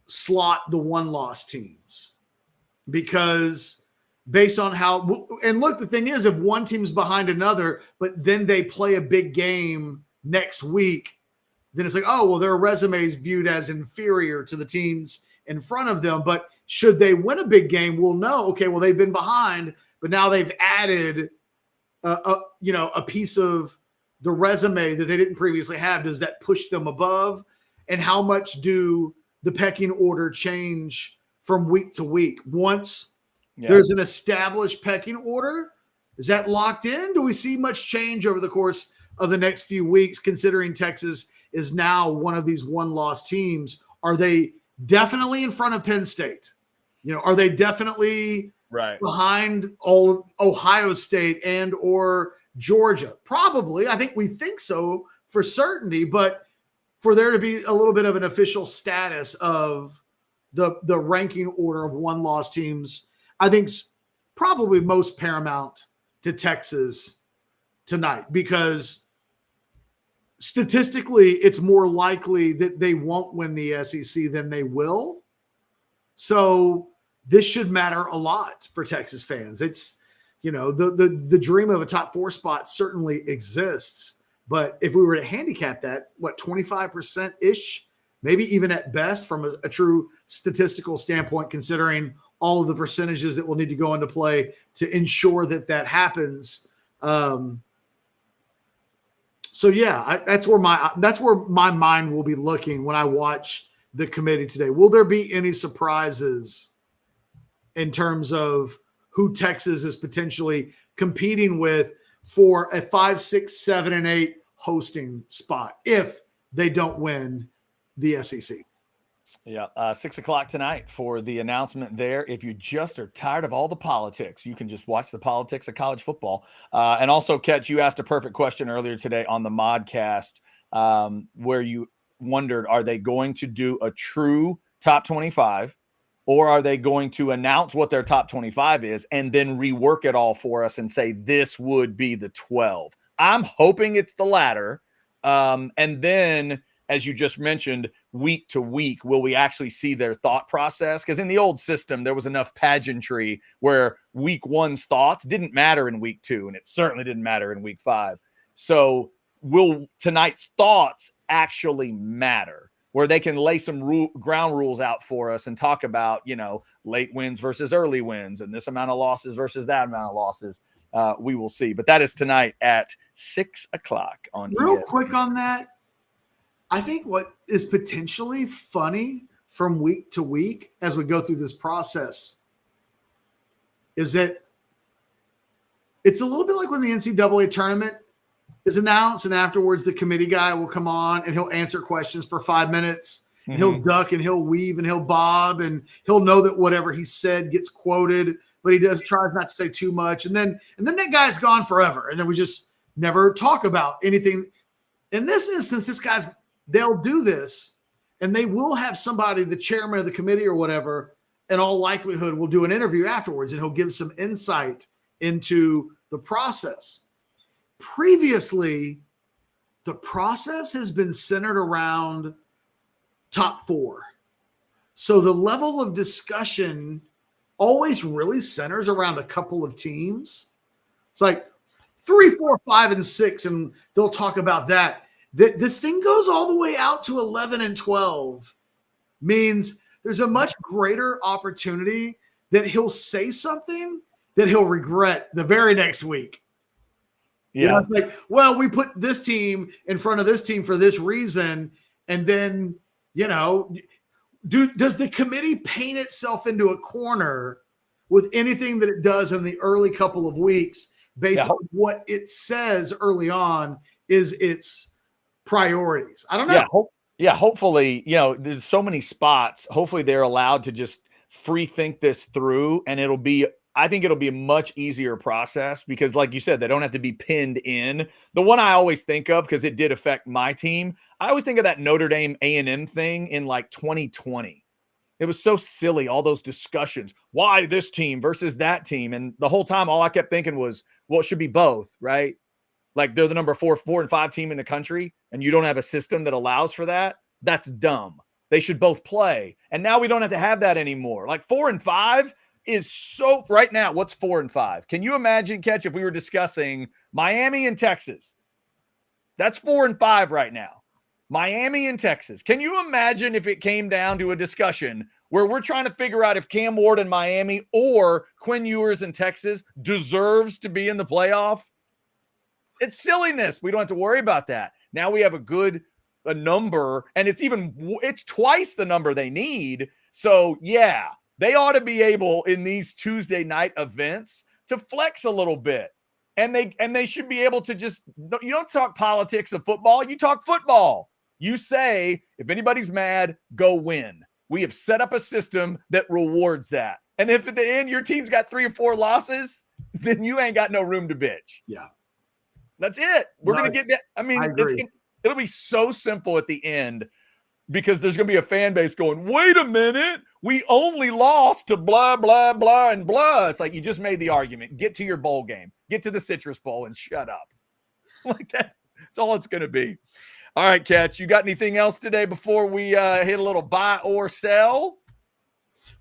slot the 1-loss teams? Because based on how – and look, the thing is, if one team's behind another, but then they play a big game next week, then it's like, oh, well, their resume is viewed as inferior to the teams in front of them. But should they win a big game, we'll know, okay, well, they've been behind, but now they've added a piece of the resume that they didn't previously have. Does that push them above? And how much do the pecking order change from week to week? Once there's an established pecking order, is that locked in? Do we see much change over the course of the next few weeks, considering Texas is now one of these 1-loss teams? Are they definitely in front of Penn State? You know, are they definitely behind all Ohio State and or Georgia? Probably. I think we think so for certainty, but for there to be a little bit of an official status of the ranking order of 1-loss teams, I think probably most paramount to Texas tonight, because statistically it's more likely that they won't win the SEC than they will. So this should matter a lot for Texas fans. It's, you know, the dream of a top 4 spot certainly exists, but if we were to handicap that, 25% ish maybe even at best from a true statistical standpoint, considering all of the percentages that will need to go into play to ensure that happens. So yeah, that's where my mind will be looking when I watch the committee today. Will there be any surprises in terms of who Texas is potentially competing with for a 5, 6, 7, and 8 hosting spot if they don't win the SEC? Yeah, 6:00 tonight for the announcement there. If you just are tired of all the politics, you can just watch the politics of college football. And also, Ketch, you asked a perfect question earlier today on the Modcast where you wondered, are they going to do a true top 25 or are they going to announce what their top 25 is and then rework it all for us and say this would be the 12? I'm hoping it's the latter. And then, as you just mentioned, week to week, will we actually see their thought process? Because in the old system, there was enough pageantry where week 1's thoughts didn't matter in week 2, and it certainly didn't matter in week 5. So will tonight's thoughts actually matter, where they can lay some ground rules out for us and talk about, late wins versus early wins and this amount of losses versus that amount of losses? We will see. But that is tonight at 6:00 on Real ESPN. quick on that, I think what is potentially funny from week to week as we go through this process is that it's a little bit like when the NCAA tournament is announced and afterwards the committee guy will come on and he'll answer questions for 5 minutes. And he'll duck and he'll weave and he'll bob and he'll know that whatever he said gets quoted, but he tries not to say too much. And then that guy's gone forever. And then we just never talk about anything. In this instance, they'll do this and they will have somebody, the chairman of the committee or whatever, in all likelihood will do an interview afterwards and he'll give some insight into the process. Previously, the process has been centered around top 4. So the level of discussion always really centers around a couple of teams. It's like 3, 4, 5, and 6, and they'll talk about that. This thing goes all the way out to 11 and 12, means there's a much greater opportunity that he'll say something that he'll regret the very next week. Yeah. It's like, well, we put this team in front of this team for this reason. And then, does the committee paint itself into a corner with anything that it does in the early couple of weeks based on what it says early on is its priorities? I don't know. Hopefully, there's so many spots. Hopefully they're allowed to just free think this through, and I think it'll be a much easier process because, like you said, they don't have to be pinned in. The one I always think of, because it did affect my team, I always think of that Notre Dame A&M thing in like 2020. It was so silly, all those discussions. Why this team versus that team? And the whole time, all I kept thinking was, well, it should be both, right? Like they're the number 4 and 5 team in the country, and you don't have a system that allows for that. That's dumb. They should both play. And now we don't have to have that anymore. Like 4 and 5 is so right now. What's 4 and 5? Can you imagine, Ketch, if we were discussing Miami and Texas? That's 4 and 5 right now. Miami and Texas. Can you imagine if it came down to a discussion where we're trying to figure out if Cam Ward in Miami or Quinn Ewers in Texas deserves to be in the playoff? It's silliness. We don't have to worry about that. Now we have a number, and it's twice the number they need. So yeah, they ought to be able in these Tuesday night events to flex a little bit. And they should be able to you don't talk politics of football. You talk football. You say, if anybody's mad, go win. We have set up a system that rewards that. And if at the end your team's got 3 or 4 losses, then you ain't got no room to bitch. Yeah. That's it. We're going to get that. I mean, it'll be so simple at the end because there's going to be a fan base going, wait a minute, we only lost to blah, blah, blah, and blah. It's like you just made the argument. Get to your bowl game. Get to the Citrus Bowl and shut up. Like that. That's all it's going to be. All right, Ketch, you got anything else today before we hit a little buy or sell?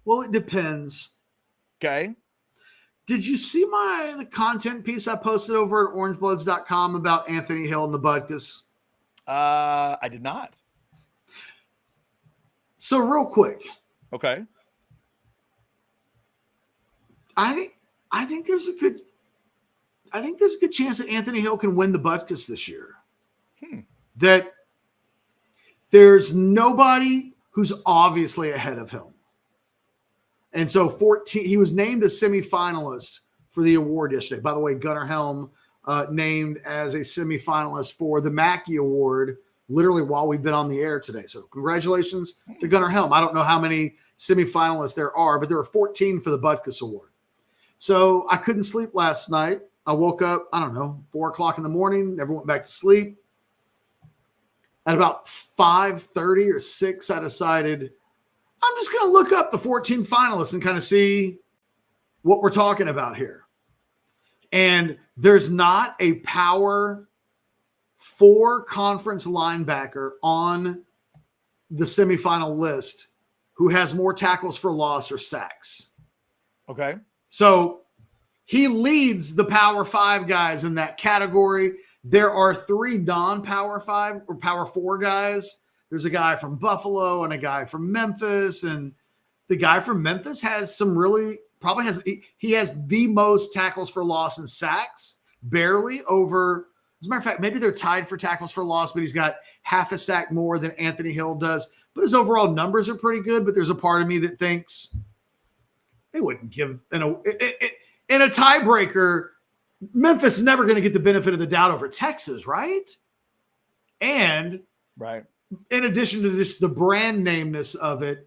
Well, it depends. Okay. Did you see the content piece I posted over at orangebloods.com about Anthony Hill and the Butkus? I did not. So real quick, Okay. I think there's a good chance that Anthony Hill can win the Butkus this year. That there's nobody who's obviously ahead of him. And so 14, he was named a semifinalist for the award yesterday. By the way, Gunnar Helm named as a semifinalist for the Mackey Award literally while we've been on the air today. So congratulations to Gunnar Helm. I don't know how many semifinalists there are, but there are 14 for the Butkus Award. So I couldn't sleep last night. I woke up, 4 o'clock in the morning, never went back to sleep. At about 5:30 or 6, I decided I'm just going to look up the 14 finalists and kind of see what we're talking about here. And there's not a power 4 conference linebacker on the semifinal list who has more tackles for loss or sacks. Okay. So he leads the Power 5 guys in that category. There are 3 non-Power 5 or Power 4 guys. There's a guy from Buffalo and a guy from Memphis. And the guy from Memphis has he has the most tackles for loss and sacks, barely over. As a matter of fact, maybe they're tied for tackles for loss, but he's got half a sack more than Anthony Hill does. But his overall numbers are pretty good. But there's a part of me that thinks they wouldn't give in a tiebreaker. Memphis is never going to get the benefit of the doubt over Texas, right? And right. In addition to this, the brand nameness of it,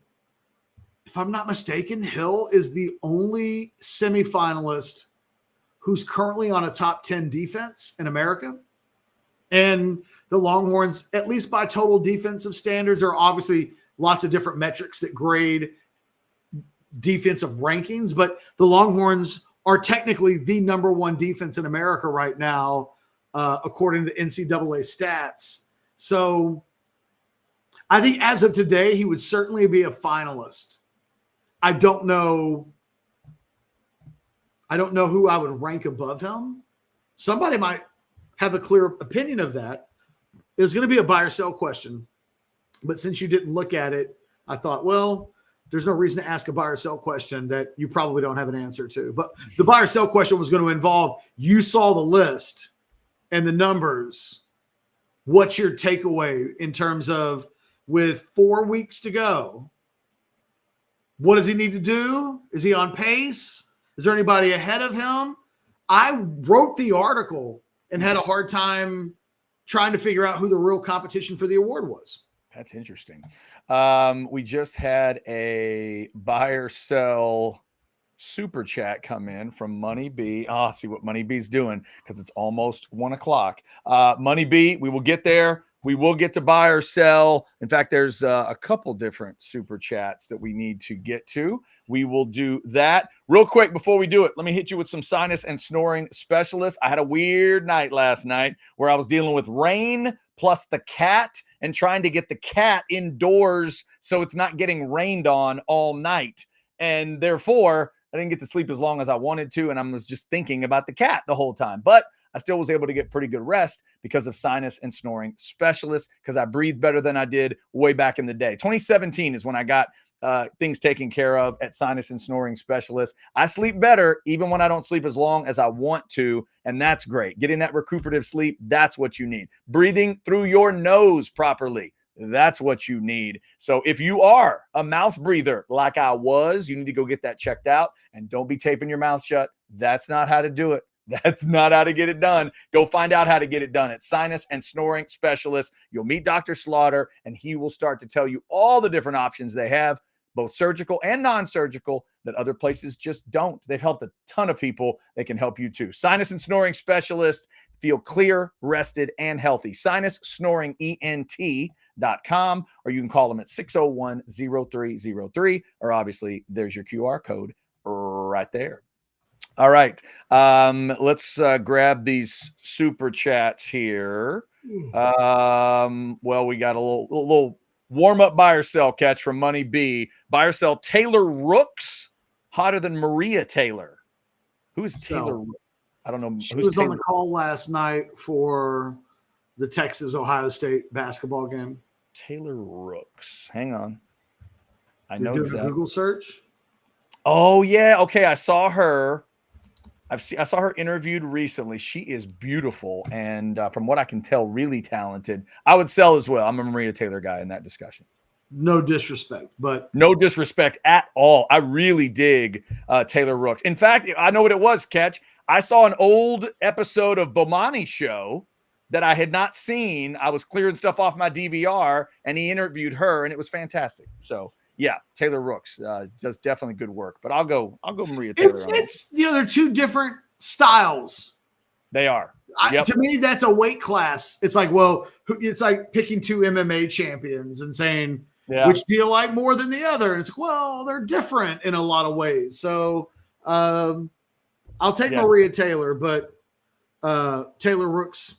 if I'm not mistaken, Hill is the only semifinalist who's currently on a top 10 defense in America. And the Longhorns, at least by total defensive standards, are obviously lots of different metrics that grade defensive rankings, but the Longhorns are technically the number 1 defense in America right now, according to NCAA stats. So I think as of today, he would certainly be a finalist. I don't know who I would rank above him. Somebody might have a clear opinion of that. It's going to be a buy or sell question. But since you didn't look at it, I thought, well, there's no reason to ask a buy or sell question that you probably don't have an answer to. But the buy or sell question was going to involve, you saw the list and the numbers. What's your takeaway in terms of, with 4 weeks to go, what does he need to do? Is he on pace? Is there anybody ahead of him? I wrote the article and had a hard time trying to figure out who the real competition for the award was. That's interesting. We just had a buy or sell super chat come in from Money B. See what Money B's doing because it's almost 1 o'clock. Money B, we will get there. We will get to buy or sell. In fact, there's a couple different super chats that we need to get to. We will do that. Real quick before we do it, let me hit you with some sinus and snoring specialists. I had a weird night last night where I was dealing with rain plus the cat and trying to get the cat indoors so it's not getting rained on all night. And therefore, I didn't get to sleep as long as I wanted to, and I was just thinking about the cat the whole time. But I still was able to get pretty good rest because of sinus and snoring specialists, because I breathed better than I did way back in the day. 2017 is when I got things taken care of at sinus and snoring specialists. I sleep better even when I don't sleep as long as I want to, and that's great. Getting that recuperative sleep, that's what you need. Breathing through your nose properly, that's what you need. So if you are a mouth breather like I was, you need to go get that checked out, and don't be taping your mouth shut. That's not how to do it. That's not how to get it done. Go find out how to get it done at Sinus and Snoring Specialists. You'll meet Dr. Slaughter, and he will start to tell you all the different options they have, both surgical and non-surgical, that other places just don't. They've helped a ton of people. They can help you too. Sinus and Snoring Specialists. Feel clear, rested, and healthy. SinusSnoringENT.com, or you can call them at 601-0303, or obviously there's your QR code right there. All right. Let's grab these super chats here. Well, we got a little warm-up buy or sell catch from Money B. Buy or sell Taylor Rooks, hotter than Maria Taylor. Who's Taylor? I don't know. She was on the call last night for the Texas-Ohio State basketball game. Taylor Rooks. Hang on. I You're know doing exactly. a Google search? Oh yeah, okay. I saw her. I saw her interviewed recently. She is beautiful, and from what I can tell, really talented. I would sell as well. I'm a Maria Taylor guy in that discussion. No disrespect, but no disrespect at all. I really dig Taylor Rooks. In fact, I know what it was, Catch. I saw an old episode of Bomani's show that I had not seen. I was clearing stuff off my DVR, and he interviewed her, and it was fantastic. So yeah, Taylor Rooks does definitely good work. But I'll go Maria Taylor. it's they're two different styles. They are. To me, that's a weight class. It's like, well, it's like picking two MMA champions and saying, which do you like more than the other? And it's like, well, they're different in a lot of ways. So I'll take Maria Taylor, but Taylor Rooks.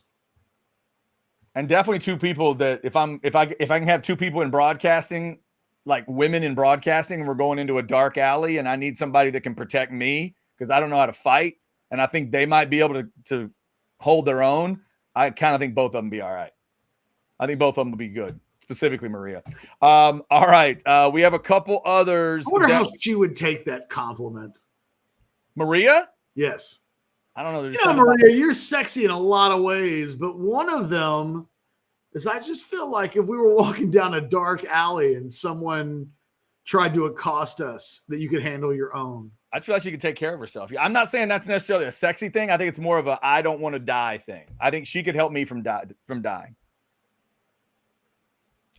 And definitely two people that if I can have two people in broadcasting, like women in broadcasting, and we're going into a dark alley and I need somebody that can protect me because I don't know how to fight. And I think they might be able to hold their own. I kind of think both of them be all right. I think both of them will be good, specifically Maria. All right. We have a couple others. I wonder how she would take that compliment. Maria? Yes. I don't know. Yeah, Maria, you're sexy in a lot of ways, but one of them is I just feel like if we were walking down a dark alley and someone tried to accost us, that you could handle your own. I feel like she could take care of herself. I'm not saying that's necessarily a sexy thing. I think it's more of a I don't want to die thing. I think she could help me from dying.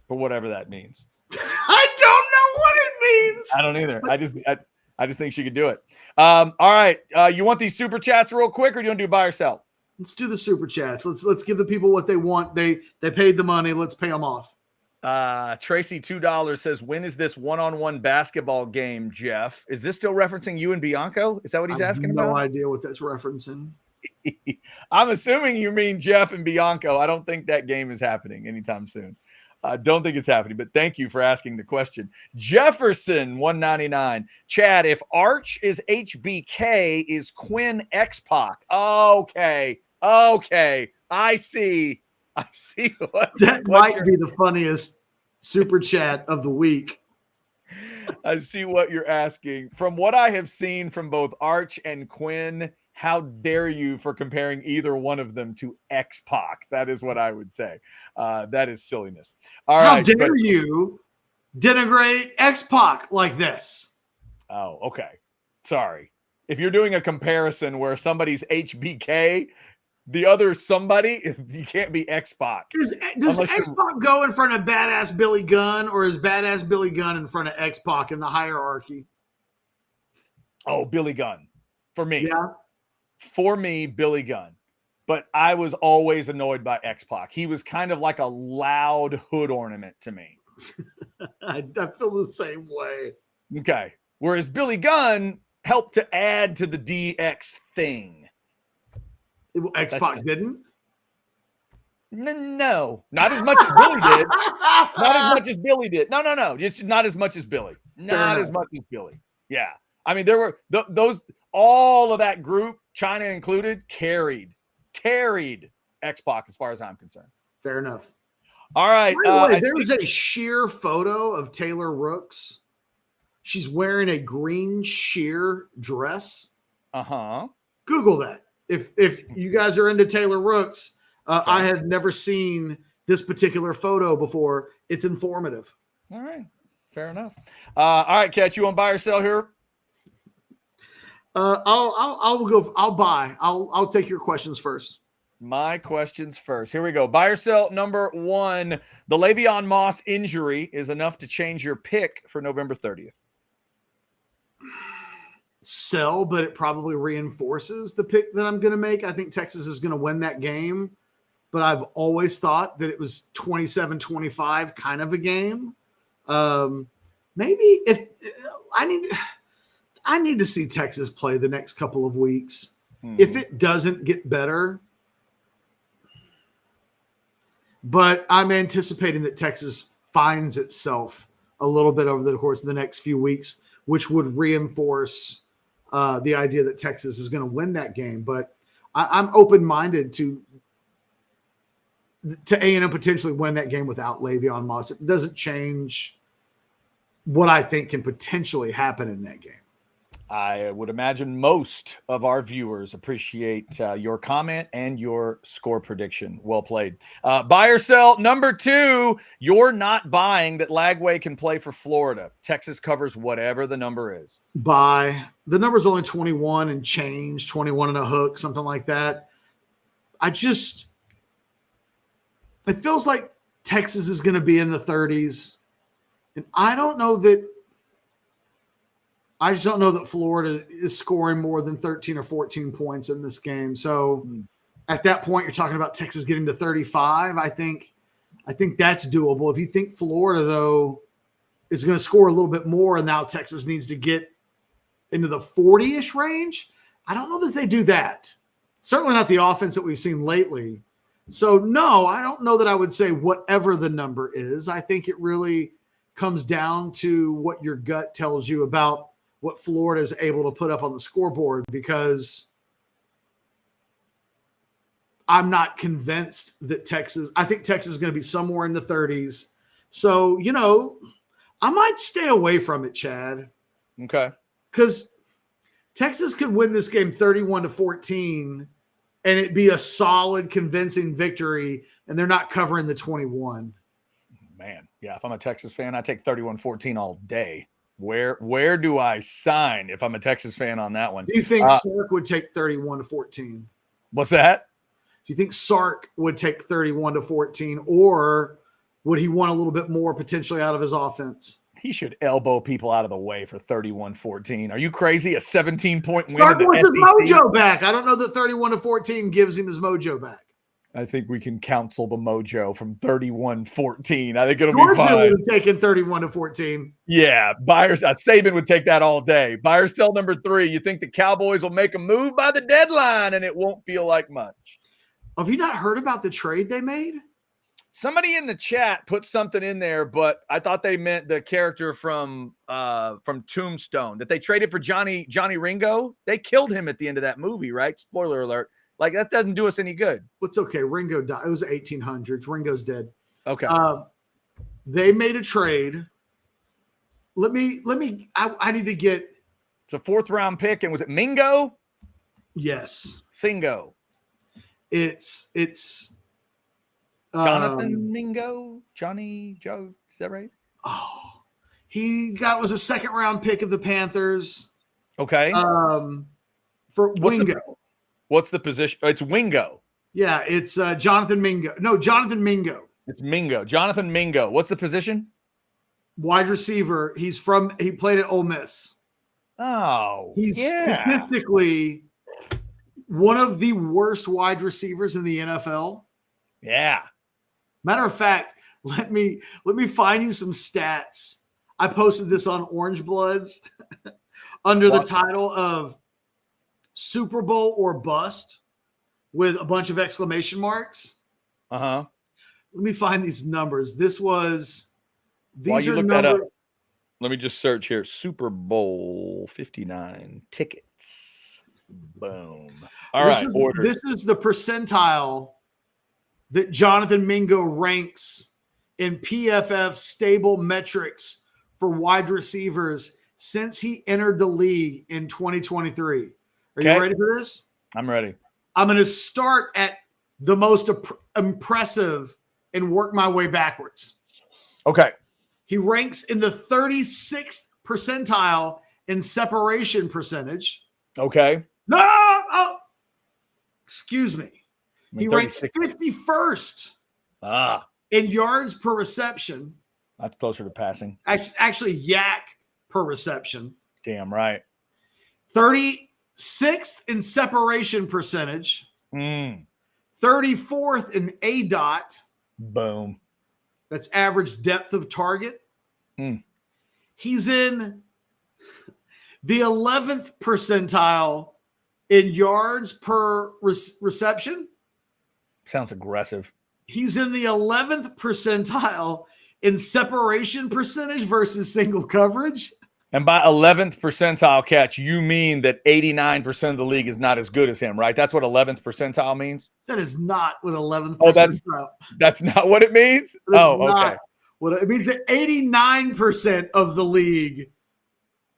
For whatever that means. I don't know what it means. I don't either. I just think she could do it. All right. You want these super chats real quick, or do you want to do buy or sell? Let's do the super chats. Let's give the people what they want. They paid the money. Let's pay them off. Tracy $2 says, when is this one-on-one basketball game, Jeff? Is this still referencing you and Bianco? Is that what he's asking about? No idea what that's referencing. I'm assuming you mean Jeff and Bianco. I don't think that game is happening anytime soon. I don't think it's happening, but thank you for asking the question. Jefferson 199. Chad, if Arch is HBK, is Quinn X-Pac? Okay. I see what that might be the funniest super chat of the week. I see what you're asking. From what I have seen from both Arch and Quinn, how dare you for comparing either one of them to X-Pac? That is what I would say. That is silliness. All right. How dare you denigrate X-Pac like this? Oh, okay. Sorry. If you're doing a comparison where somebody's HBK, the other somebody, you can't be X-Pac. Does X-Pac go in front of Badass Billy Gunn, or is Badass Billy Gunn in front of X-Pac in the hierarchy? Oh, Billy Gunn. For me. Yeah. For me, Billy Gunn. But I was always annoyed by X-Pac. He was kind of like a loud hood ornament to me. I feel the same way. Okay. Whereas Billy Gunn helped to add to the DX thing. X-Pac didn't? No. Not as much as Billy did. Not as much as Billy did. No. Just not as much as Billy. Not as much as Billy. Yeah. I mean, there were those, all of that group, China included, carried X-Pac as far as I'm concerned. Fair enough. All right. By the way, there's a sheer photo of Taylor Rooks. She's wearing a green sheer dress. Uh-huh. Google that. If you guys are into Taylor Rooks, I have never seen this particular photo before. It's informative. All right. Fair enough. All right, Kat, you want to buy or sell here? I'll buy. I'll take your questions first. My questions first. Here we go. Buy or sell number one. The Le'Veon Moss injury is enough to change your pick for November 30th. Sell, but it probably reinforces the pick that I'm going to make. I think Texas is going to win that game, but I've always thought that it was 27-25 kind of a game. Maybe if I need to see Texas play the next couple of weeks. If it doesn't get better, but I'm anticipating that Texas finds itself a little bit over the course of the next few weeks, which would reinforce the idea that Texas is going to win that game. But I'm open-minded to A&M potentially win that game without Le'Veon Moss. It doesn't change what I think can potentially happen in that game. I would imagine most of our viewers appreciate your comment and your score prediction. Well played. Buy or sell. Number 2, you're not buying that Lagway can play for Florida. Texas covers whatever the number is. Buy. The number's only 21 and change, 21 and a hook, something like that. It feels like Texas is going to be in the 30s. And I just don't know that Florida is scoring more than 13 or 14 points in this game. So at that point, you're talking about Texas getting to 35. I think that's doable. If you think Florida, though, is going to score a little bit more and now Texas needs to get into the 40-ish range, I don't know that they do that. Certainly not the offense that we've seen lately. So, no, I don't know that I would say whatever the number is. I think it really comes down to what your gut tells you about what Florida is able to put up on the scoreboard, because I'm not convinced that I think Texas is going to be somewhere in the 30s. So, I might stay away from it, Chad. Okay. Because Texas could win this game 31-14 and it'd be a solid, convincing victory, and they're not covering the 21. Man, yeah, if I'm a Texas fan, I take 31-14 all day. Where do I sign if I'm a Texas fan on that one? Do you think Sark would take 31-14? What's that? Do you think Sark would take 31-14, or would he want a little bit more potentially out of his offense? He should elbow people out of the way for 31-14. Are you crazy? A 17-point win. Sark wants his mojo back. I don't know that 31-14 gives him his mojo back. I think we can counsel the mojo from 31-14. I think it'll Georgia be fine. would have taken 31-14. Yeah, Saban would take that all day. Buy or sell number 3. You think the Cowboys will make a move by the deadline and it won't feel like much? Have you not heard about the trade they made? Somebody in the chat put something in there, but I thought they meant the character from Tombstone, that they traded for Johnny Ringo. They killed him at the end of that movie, right? Spoiler alert. Like, that doesn't do us any good. It's okay. Ringo died. It was the 1800s. Ringo's dead. Okay. They made a trade. I need to get. It's a 4th round pick. And was it Mingo? Yes. Singo. It's Jonathan Mingo? Johnny Joe? Is that right? Oh, was a 2nd round pick of the Panthers. Okay. For Wingo. What's the position? It's Wingo. Yeah, it's Jonathan Mingo. No, Jonathan Mingo. It's Mingo. Jonathan Mingo. What's the position? Wide receiver. He played at Ole Miss. Oh, he's statistically one of the worst wide receivers in the NFL. Yeah. Matter of fact, let me find you some stats. I posted this on Orange Bloods under the title of Super Bowl or Bust with a bunch of exclamation marks. Uh-huh. Let me find these numbers. While you look that up, let me just search here. Super Bowl 59 tickets. Boom. All right. This is the percentile that Jonathan Mingo ranks in PFF stable metrics for wide receivers since he entered the league in 2023. Are you ready for this? I'm ready. I'm going to start at the most impressive and work my way backwards. Okay. He ranks in the 36th percentile in separation percentage. Okay. No! Oh, excuse me. He ranks 51st in yards per reception. That's closer to passing. Actually, yak per reception. Damn right. 36th in separation percentage. 34th in ADOT. Boom. That's average depth of target. He's in the 11th percentile in yards per reception. Sounds aggressive. He's in the 11th percentile in separation percentage versus single coverage. And by 11th percentile catch, you mean that 89% of the league is not as good as him, right? That's what 11th percentile means? That is not what 11th percentile. That's not what it means? Okay. Well, it means that 89% of the league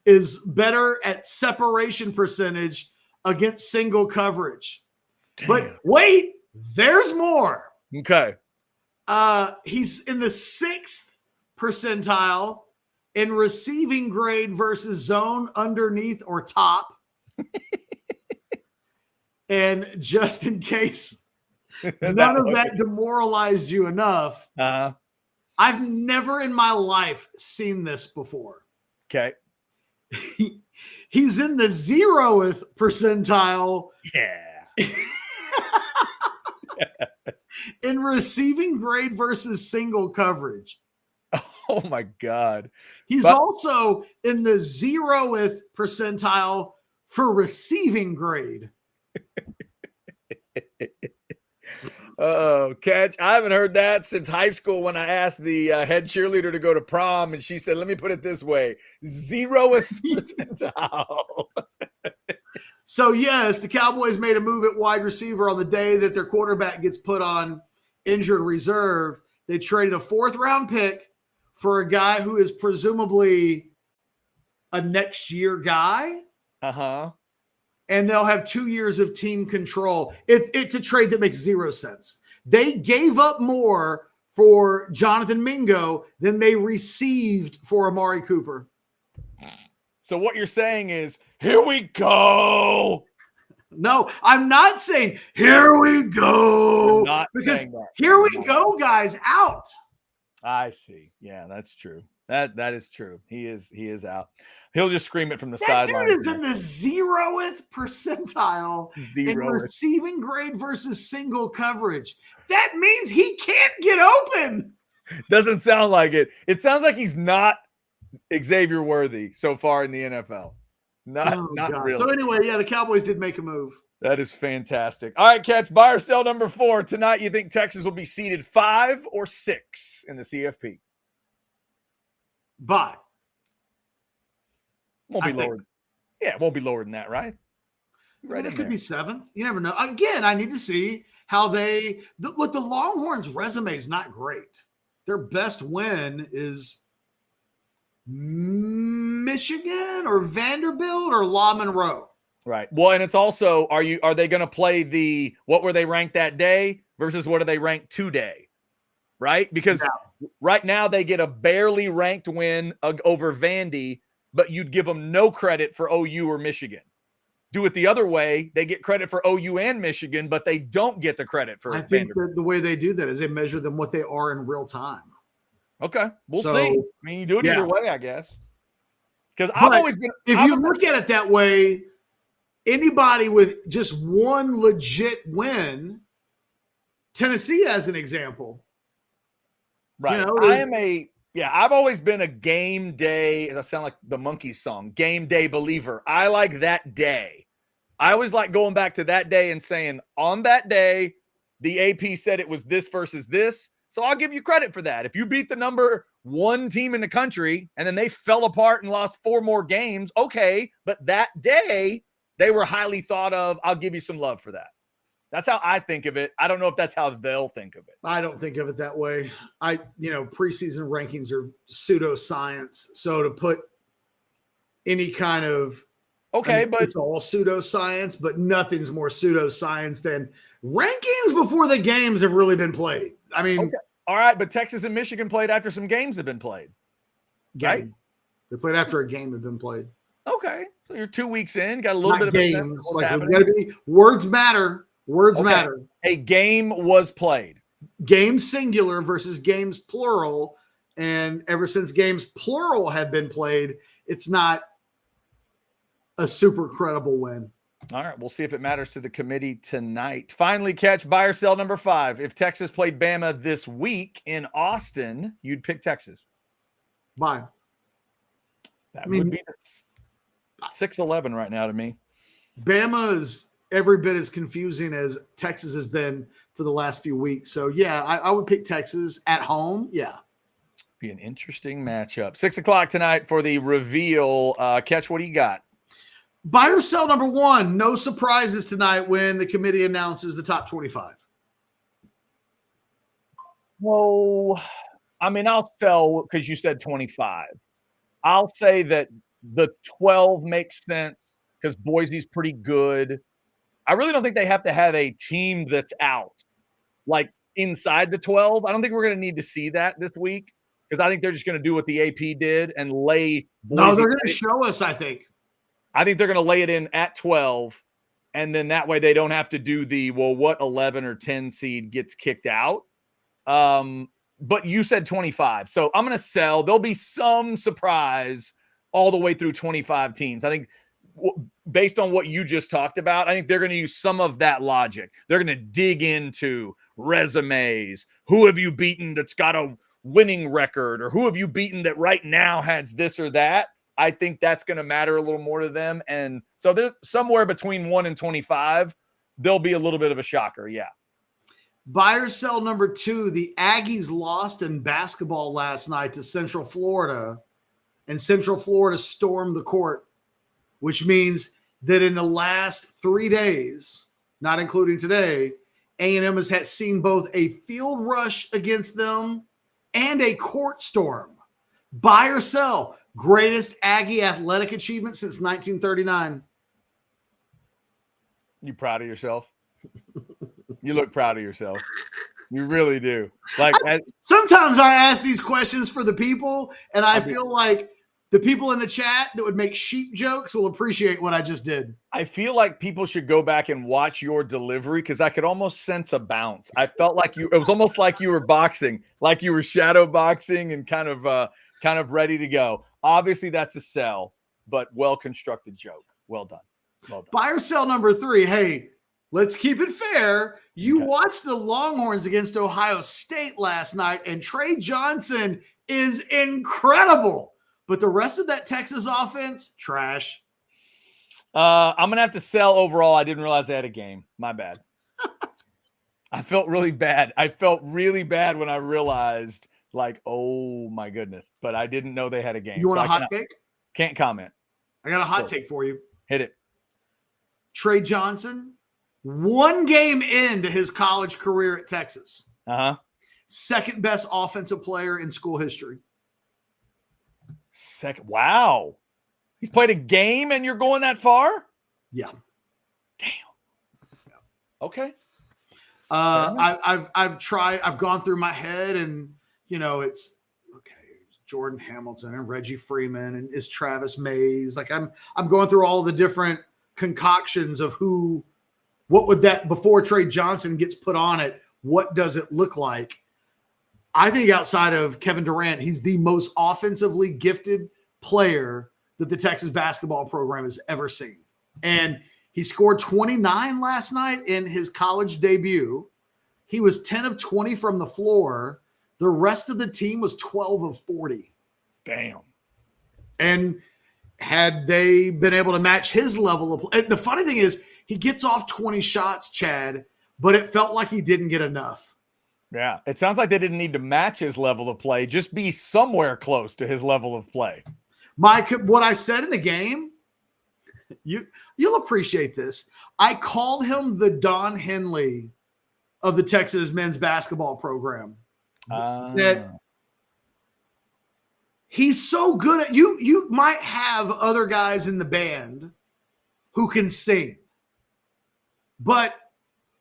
is better at separation percentage against single coverage. Damn. But wait, there's more. Okay. He's in the 6th percentile in receiving grade versus zone underneath or top. And just in case none of that demoralized you enough, I've never in my life seen this before. Okay. He's in the 0th percentile. Yeah. In receiving grade versus single coverage. Oh my God. He's also in the 0th percentile for receiving grade. Oh, catch. I haven't heard that since high school when I asked the head cheerleader to go to prom, and she said, let me put it this way, 0th percentile. So, yes, the Cowboys made a move at wide receiver on the day that their quarterback gets put on injured reserve. They traded a 4th-round pick for a guy who is presumably a next-year guy. Uh-huh. And they'll have 2 years of team control. It's a trade that makes 0 sense. They gave up more for Jonathan Mingo than they received for Amari Cooper. So what you're saying is, here we go. No, I'm not saying here we go. You're not because saying that. Here we go, guys, out. I see. Yeah, that's true. That is true. He is out. He'll just scream it from the That sideline. dude is in the 0th percentile in receiving grade versus single coverage. That means he can't get open. Doesn't sound like it. It sounds like he's not Xavier Worthy so far in the NFL. Not really. So anyway, yeah, the Cowboys did make a move. That is fantastic. All right, catch, buy or sell number 4. Tonight, you think Texas will be seeded 5 or 6 in the CFP? Buy. Won't be lower. Yeah, it won't be lower than that, right? Right. It could be 7th. You never know. Again, I need to see how they look. The Longhorns' resume is not great. Their best win is Michigan or Vanderbilt or La Monroe. Right. Well, and it's also, are they going to play what were they ranked that day versus what are they ranked today? Right? Because right now they get a barely ranked win over Vandy, but you'd give them no credit for OU or Michigan. Do it the other way. They get credit for OU and Michigan, but they don't get the credit for I think that the way they do that is they measure them what they are in real time. Okay. We'll see. I mean, you do it either way, I guess. Because I've always been. If you look at it that way, anybody with just one legit win, Tennessee as an example. Right. You know, I've always been a game day. I sound like the Monkees song, game day believer. I like that day. I always like going back to that day and saying, on that day, the AP said it was this versus this. So I'll give you credit for that. If you beat the number 1 team in the country and then they fell apart and lost 4 more games, okay. But that day, they were highly thought of. I'll give you some love for that. That's how I think of it. I don't know if that's how they'll think of it. I don't think of it that way. Preseason rankings are pseudoscience. So to put any kind of but it's all pseudoscience, but nothing's more pseudoscience than rankings before the games have really been played. I mean, all right, but Texas and Michigan played after some games have been played. Right? They played after a game had been played. Okay, so you're 2 weeks in, got a little bit of games. Words matter. Words matter. A game was played. Games singular versus games plural, and ever since games plural have been played, it's not a super credible win. All right, we'll see if it matters to the committee tonight. Finally, catch, buy or sell number 5. If Texas played Bama this week in Austin, you'd pick Texas. Buy. That would be 6-11 right now to me. Bama is every bit as confusing as Texas has been for the last few weeks. So, yeah, I would pick Texas at home. Yeah. Be an interesting matchup. 6 o'clock tonight for the reveal. Catch, what do you got? Buy or sell number 1. No surprises tonight when the committee announces the top 25. Well, I mean, I'll sell because you said 25. I'll say that the 12 makes sense because Boise's pretty good. I really don't think they have to have a team that's out, like inside the 12. I don't think we're going to need to see that this week because I think they're just going to do what the AP did and lay Boise. No, they're going to show us, I think. I think they're going to lay it in at 12, and then that way they don't have to do the, well, what 11 or 10 seed gets kicked out. But you said 25. So I'm going to sell. There'll be some surprise all the way through 25 teams. I think based on what you just talked about, I think they're going to use some of that logic. They're going to dig into resumes. Who have you beaten that's got a winning record? Or who have you beaten that right now has this or that? I think that's going to matter a little more to them. And so they're somewhere between 1 and 25. There'll be a little bit of a shocker. Yeah. Buy or sell number 2, the Aggies lost in basketball last night to Central Florida, and Central Florida stormed the court, which means that in the last 3 days, not including today, A&M has seen both a field rush against them and a court storm. Buy or sell, greatest Aggie athletic achievement since 1939. You proud of yourself? You look proud of yourself. You really do. Like sometimes I ask these questions for the people, and I feel like the people in the chat that would make sheep jokes will appreciate what I just did. I feel like people should go back and watch your delivery because I could almost sense a bounce. I felt like it was almost like you were boxing, like you were shadow boxing and kind of ready to go. Obviously, that's a sell, but well-constructed joke. Well done. Well done. Buy or sell number 3. Hey, let's keep it fair. You watched the Longhorns against Ohio State last night, and Trey Johnson is incredible. But the rest of that Texas offense, trash. I'm going to have to sell overall. I didn't realize they had a game. My bad. I felt really bad. I felt really bad when I realized, like, oh, my goodness. But I didn't know they had a game. You want a hot take? Can't comment. I got a hot take for you. Hit it. Trey Johnson, 1 game into his college career at Texas. Second best offensive player in school history. Wow. He's played a game and you're going that far? Yeah. Damn. Okay. I've gone through my head, and it's okay. Jordan Hamilton and Reggie Freeman, and is Travis Mays. Like I'm going through all the different concoctions of what would that, before Trey Johnson gets put on it, what does it look like? I think outside of Kevin Durant, he's the most offensively gifted player that the Texas basketball program has ever seen. And he scored 29 last night in his college debut. He was 10 of 20 from the floor. The rest of the team was 12 of 40. Damn. And had they been able to match his level of play, the funny thing is he gets off 20 shots, Chad, but it felt like he didn't get enough. Yeah, it sounds like they didn't need to match his level of play, just be somewhere close to his level of play. What I said in the game, you'll appreciate this. I called him the Don Henley of the Texas men's basketball program. That he's so good at you might have other guys in the band who can sing, but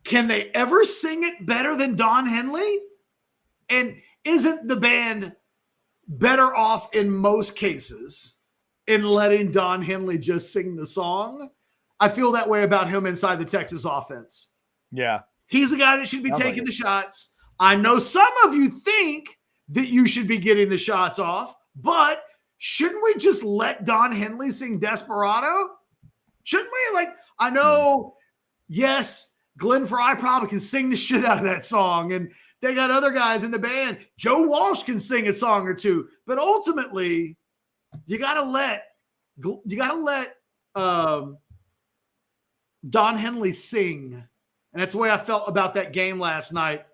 can they ever sing it better than Don Henley? And isn't the band better off in most cases in letting Don Henley just sing the song? I feel that way about him inside the Texas offense. Yeah. He's the guy that should be taking the shots. I know some of you think that you should be getting the shots off, but shouldn't we just let Don Henley sing Desperado? Shouldn't we? Like, I know, yes, Glenn Fry probably can sing the shit out of that song, and they got other guys in the band. Joe Walsh can sing a song or two, but ultimately, you gotta let Don Henley sing, and that's the way I felt about that game last night.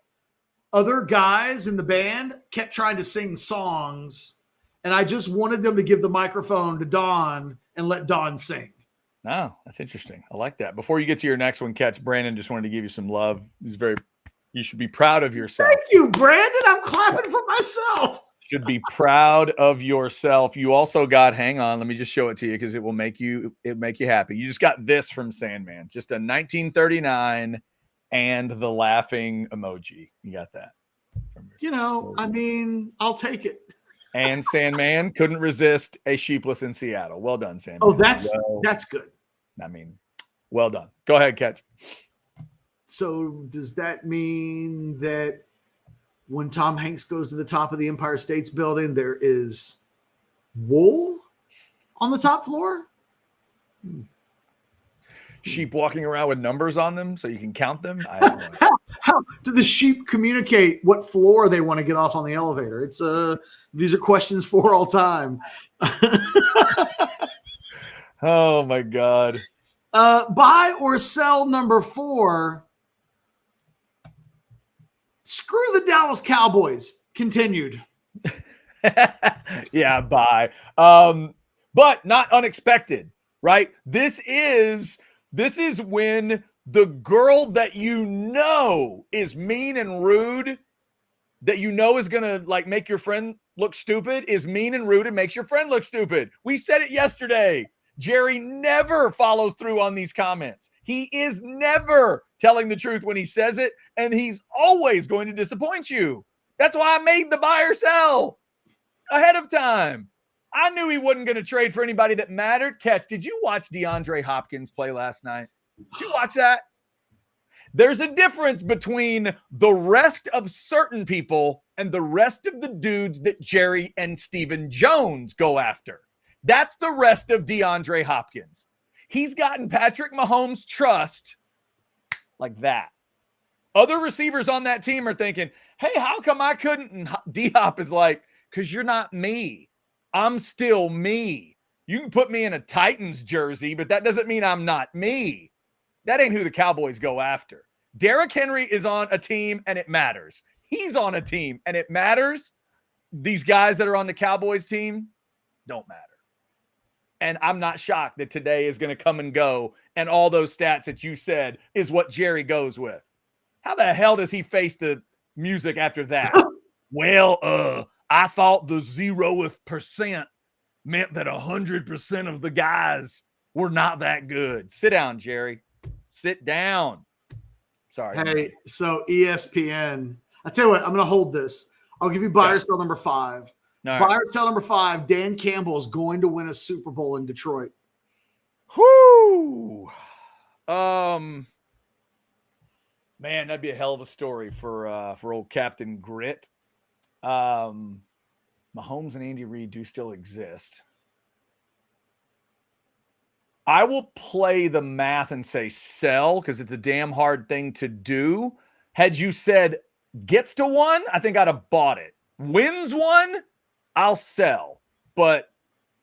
Other guys in the band kept trying to sing songs, and I just wanted them to give the microphone to Don and let Don sing. No, that's interesting. I like that. Before you get to your next one, Catch, Brandon just wanted to give you some love. He's very You should be proud of yourself. Thank you, Brandon. I'm clapping for myself. Should be proud of yourself. You also got, hang on, let me just show it to you because it will make you happy. You just got this from Sandman, just a 1939 and the laughing emoji. You got that. I mean, I'll take it. And Sandman couldn't resist a sheepless in Seattle. Well done, Sandman. Oh, that's good. I mean, well done. Go ahead, Catch. So does that mean that when Tom Hanks goes to the top of the Empire State's Building, there is wool on the top floor? Sheep walking around with numbers on them so you can count them? I don't know. How do the sheep communicate what floor they want to get off on the elevator? It's these are questions for all time. Oh my God. Buy or sell number 4. Screw the Dallas Cowboys. Continued. Yeah, bye. But not unexpected, right? This is when the girl that is mean and rude, that is gonna like make your friend look stupid, is mean and rude and makes your friend look stupid. We said it yesterday. Jerry never follows through on these comments. He is never telling the truth when he says it, and he's always going to disappoint you. That's why I made the buy or sell ahead of time. I knew he wasn't going to trade for anybody that mattered. Catch, did you watch DeAndre Hopkins play last night? Did you watch that? There's a difference between the rest of certain people and the rest of the dudes that Jerry and Stephen Jones go after. That's the rest of DeAndre Hopkins. He's gotten Patrick Mahomes' trust like that. Other receivers on that team are thinking, hey, how come I couldn't? And D-Hop is like, because you're not me. I'm still me. You can put me in a Titans jersey, but that doesn't mean I'm not me. That ain't who the Cowboys go after. Derrick Henry is on a team, and it matters. He's on a team, and it matters. These guys that are on the Cowboys team don't matter. And I'm not shocked that today is going to come and go, and all those stats that you said is what Jerry goes with. How the hell does he face the music after that? Well, I thought the 0th% meant that 100% of the guys were not that good. Sit down, Jerry. Sit down. Sorry. Hey, so ESPN. I tell you what, I'm going to hold this. I'll give you buy or sell number 5. All Buy or sell number 5, Dan Campbell is going to win a Super Bowl in Detroit. Whoo! Man, that'd be a hell of a story for old Captain Grit. Mahomes and Andy Reid do still exist. I will play the math and say sell because it's a damn hard thing to do. Had you said gets to 1, I think I'd have bought it. Wins 1, I'll sell. But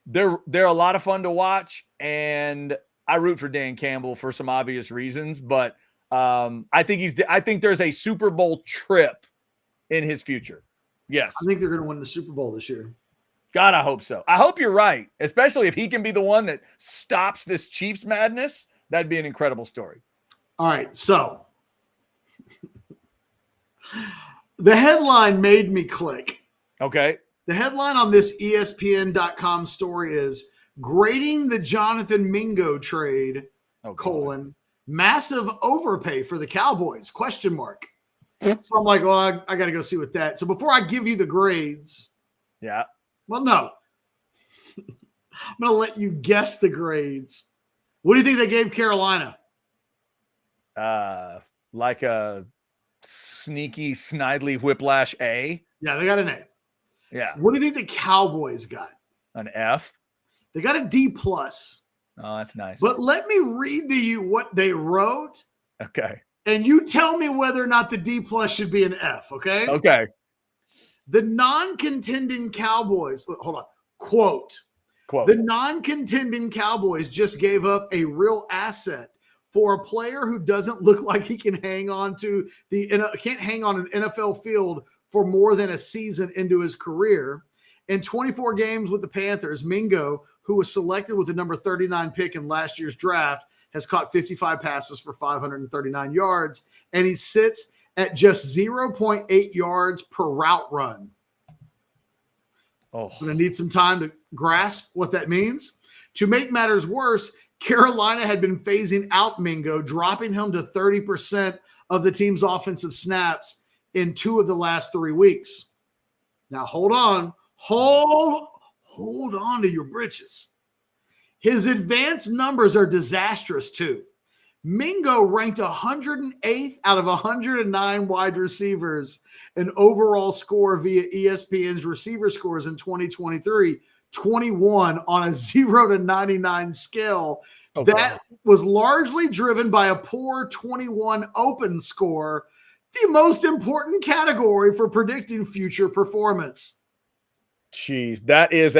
they're a lot of fun to watch, and I root for Dan Campbell for some obvious reasons. But I think there's a Super Bowl trip in his future. Yes, I think they're going to win the Super Bowl this year. God, I hope so. I hope you're right, especially if he can be the one that stops this Chiefs madness. That'd be an incredible story. All right, so the headline made me click. Okay. The headline on this ESPN.com story is grading the Jonathan Mingo trade, massive overpay for the Cowboys, ? So I'm like, well, I got to go see what that. So before I give you the grades. Yeah. Well, no. I'm going to let you guess the grades. What do you think they gave Carolina? Like a sneaky, snidely whiplash A. Yeah, they got an A. Yeah. What do you think the Cowboys got? An F. They got a D+. Oh, that's nice. But let me read to you what they wrote. Okay. And you tell me whether or not the D+ should be an F, okay? Okay. The non-contending Cowboys, hold on, quote. The non-contending Cowboys just gave up a real asset for a player who doesn't look like he can hang on an NFL field for more than a season into his career. In 24 games with the Panthers, Mingo, who was selected with the number 39 pick in last year's draft, has caught 55 passes for 539 yards, and he sits at just 0.8 yards per route run. Oh, I'm going to need some time to grasp what that means. To make matters worse, Carolina had been phasing out Mingo, dropping him to 30% of the team's offensive snaps in 2 of the last 3 weeks. Now, hold on to your britches. His advanced numbers are disastrous too. Mingo ranked 108th out of 109 wide receivers in overall score via ESPN's receiver scores in 2023, 21 on a 0 to 99 scale. okay. That was largely driven by a poor 21 open score, the most important category for predicting future performance. Jeez, that is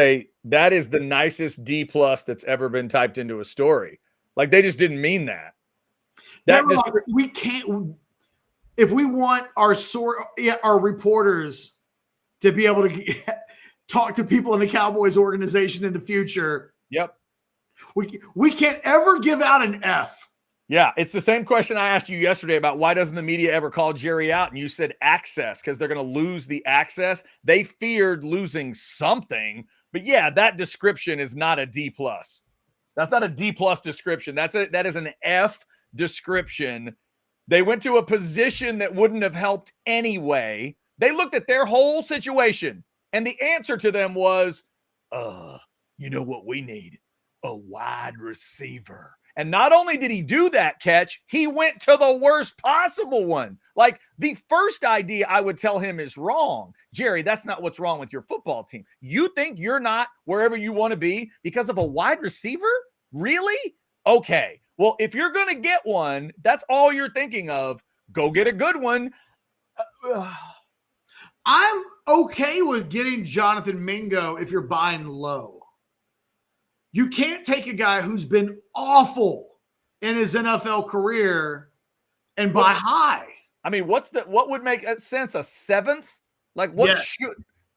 the nicest D+ that's ever been typed into a story. Like, they just didn't mean that. We can't. If we want our reporters to be able to talk to people in the Cowboys organization in the future, Yep. we can't ever give out an F. Yeah, it's the same question I asked you yesterday about why doesn't the media ever call Jerry out? And you said access, because they're going to lose the access. They feared losing something. But yeah, that description is not a D+. That's not a D+ description. That is an F description. They went to a position that wouldn't have helped anyway. They looked at their whole situation, and the answer to them was, you know what we need? A wide receiver. And not only did he do that catch, he went to the worst possible one. Like, the first idea I would tell him is wrong. Jerry, that's not what's wrong with your football team. You think you're not wherever you want to be because of a wide receiver? Really? Okay. Well, if you're going to get one, that's all you're thinking of. Go get a good one. I'm okay with getting Jonathan Mingo if you're buying low. You can't take a guy who's been awful in his NFL career and buy high. I mean, what would make sense? A 7th? Like,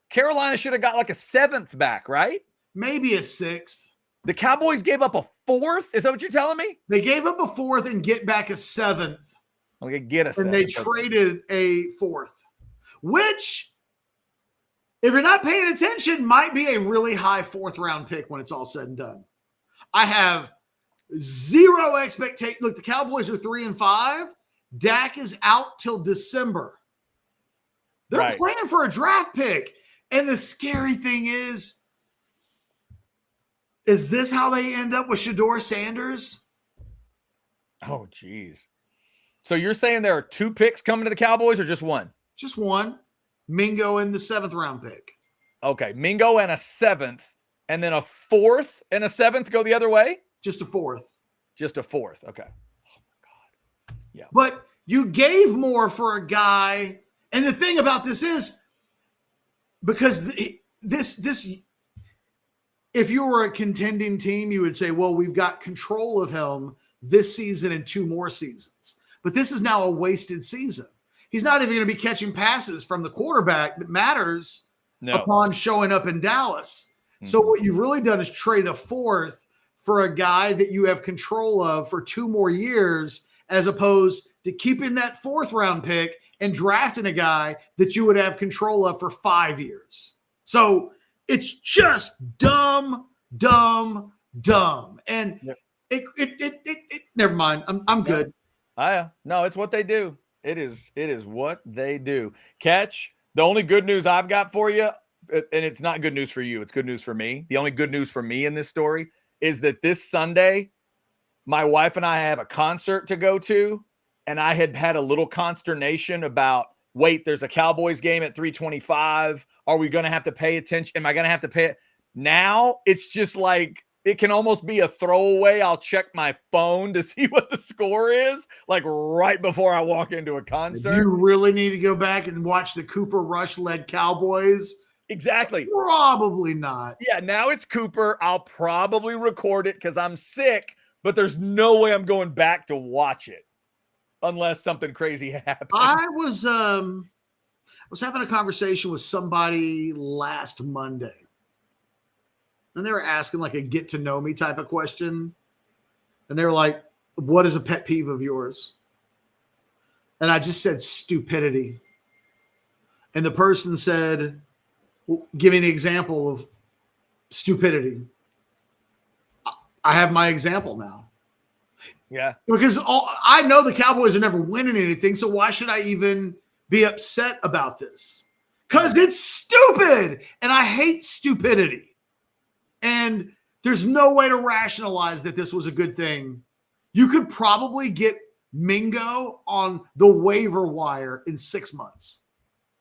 Carolina should have got like a 7th back, right? Maybe a 6th. The Cowboys gave up a 4th? Is that what you're telling me? They gave up a 4th and get back a 7th. Okay, get a 7th. And they traded a 4th, which, if you're not paying attention, might be a really high 4th round pick when it's all said and done. I have zero expectation. Look, the Cowboys are 3-5. Dak is out till December. They're playing for a draft pick. And the scary thing is this how they end up with Shedeur Sanders? Oh, geez. So you're saying there are 2 picks coming to the Cowboys or just one? Just one. Mingo in the 7th round pick. Okay, Mingo and a 7th, and then a 4th and a 7th go the other way? Just a 4th. Just a 4th. Okay. Oh, my God. Yeah. But you gave more for a guy. And the thing about this is, because this, if you were a contending team, you would say, well, we've got control of him this season and 2 more seasons. But this is now a wasted season. He's not even going to be catching passes from the quarterback that matters upon showing up in Dallas. Mm-hmm. So what you've really done is trade a 4th for a guy that you have control of for 2 more years, as opposed to keeping that 4th round pick and drafting a guy that you would have control of for 5 years. So it's just dumb. And it never mind. I'm good. No, it's what they do. It is what they do. Catch, the only good news I've got for you, and it's not good news for you, it's good news for me. The only good news for me in this story is that this Sunday, my wife and I have a concert to go to, and I had a little consternation about, wait, there's a Cowboys game at 3:25. Are we going to have to pay attention? Am I going to have to pay it? Now it's just like, it can almost be a throwaway. I'll check my phone to see what the score is, like right before I walk into a concert. You really need to go back and watch the Cooper Rush-led Cowboys. Exactly. Probably not. Yeah, now it's Cooper. I'll probably record it because I'm sick, but there's no way I'm going back to watch it unless something crazy happens. I was having a conversation with somebody last Monday. And they were asking like a get to know me type of question. And they were like, what is a pet peeve of yours? and I just said stupidity. And the person said, well, give me an example of stupidity. I have my example now. Yeah. Because I know the Cowboys are never winning anything, so why should I even be upset about this? Because it's stupid, and I hate stupidity. And there's no way to rationalize that this was a good thing. You could probably get Mingo on the waiver wire in 6 months.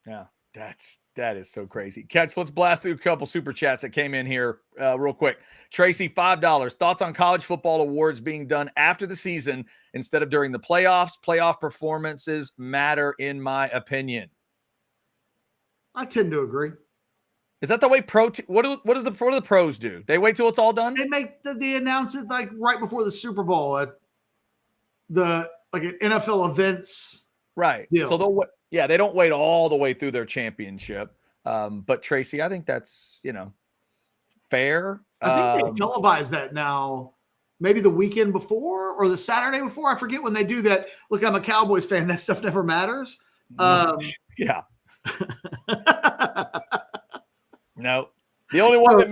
Yeah, that is so crazy. Catch, let's blast through a couple super chats that came in here real quick. Tracy, $5. Thoughts on college football awards being done after the season instead of during the playoffs? Playoff performances matter, in my opinion. I tend to agree. Is that the way what do the pros do? They wait till it's all done? They announce it like right before the Super Bowl at the like an NFL events. Right. deal. So they don't wait all the way through their championship. But Tracy, I think that's, fair. I think they televise that now, maybe the weekend before or the Saturday before. I forget when they do that. Look, I'm a Cowboys fan. That stuff never matters. Yeah. No. The only one that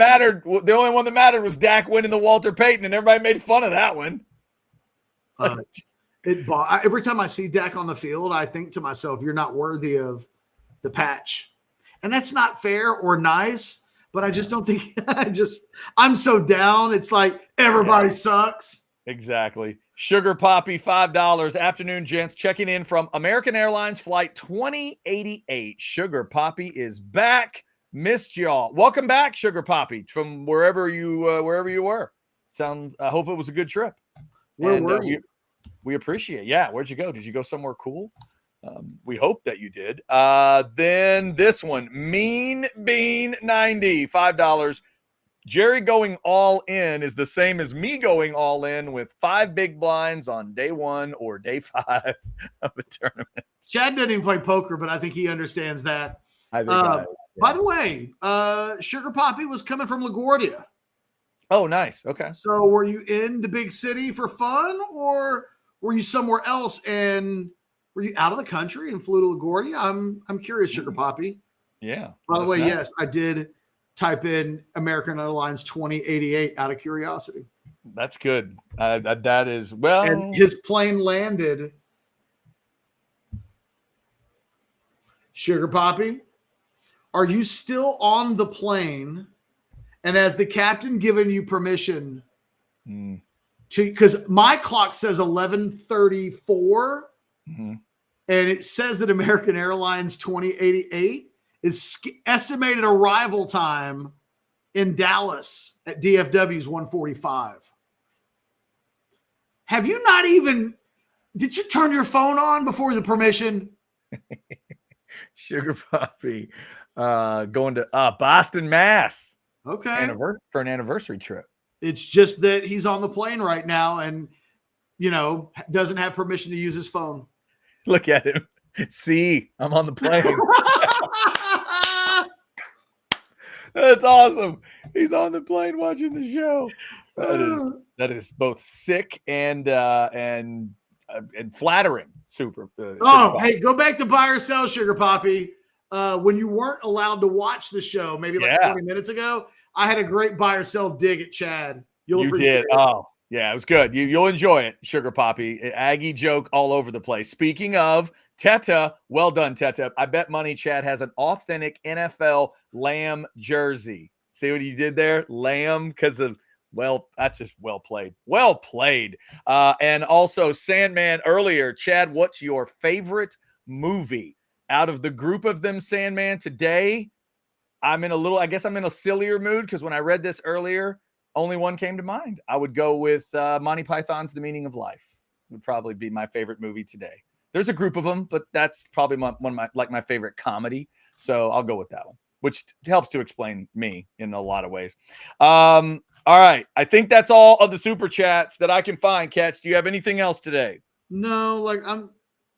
mattered was Dak winning the Walter Payton, and everybody made fun of that one. Every time I see Dak on the field, I think to myself, you're not worthy of the patch. And that's not fair or nice, but I just don't think I'm so down. It's like everybody sucks. Exactly. Sugar Poppy, $5. Afternoon, gents. Checking in from American Airlines Flight 2088. Sugar Poppy is back. Missed y'all. Welcome back, Sugar Poppy, from wherever you were. I hope it was a good trip. Where were you? We appreciate it. Yeah, where'd you go? Did you go somewhere cool? We hope that you did. Then this one, Mean Bean 90, $5. Jerry going all in is the same as me going all in with 5 big blinds on day 1 or day 5 of the tournament. Chad doesn't even play poker, but I think he understands that. I think. By the way, Sugar Poppy was coming from LaGuardia. Oh, nice. Okay. So were you in the big city for fun, or were you somewhere else? And were you out of the country and flew to LaGuardia? I'm curious, Sugar Poppy. Yeah. By the way, yes, I did type in American Airlines 2088 out of curiosity. That's good. That is, well. And his plane landed. Sugar Poppy, are you still on the plane? And has the captain given you permission to, because my clock says 11:34, and it says that American Airlines 2088 is estimated arrival time in Dallas at DFW's 1:45. Have you not even, did you turn your phone on before the permission? Sugar Poppy going to Boston, Mass. Okay. For an anniversary trip. It's just that he's on the plane right now and, doesn't have permission to use his phone. Look at him. See, I'm on the plane. That's awesome. He's on the plane watching the show. That is both sick and flattering. Super. Hey, go back to buy or sell, Sugar Poppy. When you weren't allowed to watch the show, maybe 20 minutes ago, I had a great buy or sell dig at Chad. You did. Oh, yeah, it was good. You'll enjoy it, Sugar Poppy. Aggie joke all over the place. Speaking of Teta, well done, Teta. I bet money Chad has an authentic NFL Lamb jersey. See what he did there? Lamb, because of, well, that's just well played. Well played. And also, Sandman earlier, Chad, what's your favorite movie? Out of the group of them, Sandman, today, I'm in a sillier mood because when I read this earlier, only one came to mind. I would go with Monty Python's The Meaning of Life. Would probably be my favorite movie today. There's a group of them, but that's probably one of my favorite comedy. So I'll go with that one, which helps to explain me in a lot of ways. All right. I think that's all of the super chats that I can find. Catch, do you have anything else today? No,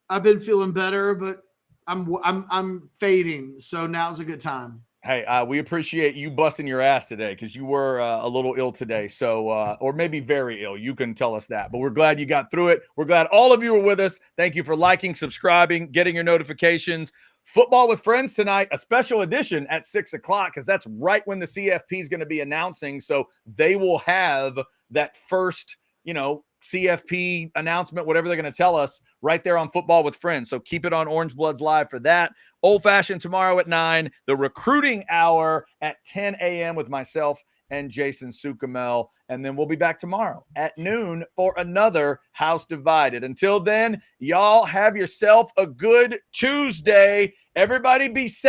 I've been feeling better, but I'm fading. So now's a good time. Hey, we appreciate you busting your ass today because you were a little ill today. So, or maybe very ill. You can tell us that. But we're glad you got through it. We're glad all of you were with us. Thank you for liking, subscribing, getting your notifications. Football with Friends tonight, a special edition at 6 o'clock because that's right when the CFP is going to be announcing. So they will have that first, CFP announcement, whatever they're going to tell us right there on Football with Friends. So keep it on Orange Bloods Live for that. Old Fashioned tomorrow at 9, the recruiting hour at 10 a.m. with myself and Jason Sukamel. And then we'll be back tomorrow at noon for another House Divided. Until then, y'all have yourself a good Tuesday. Everybody be safe.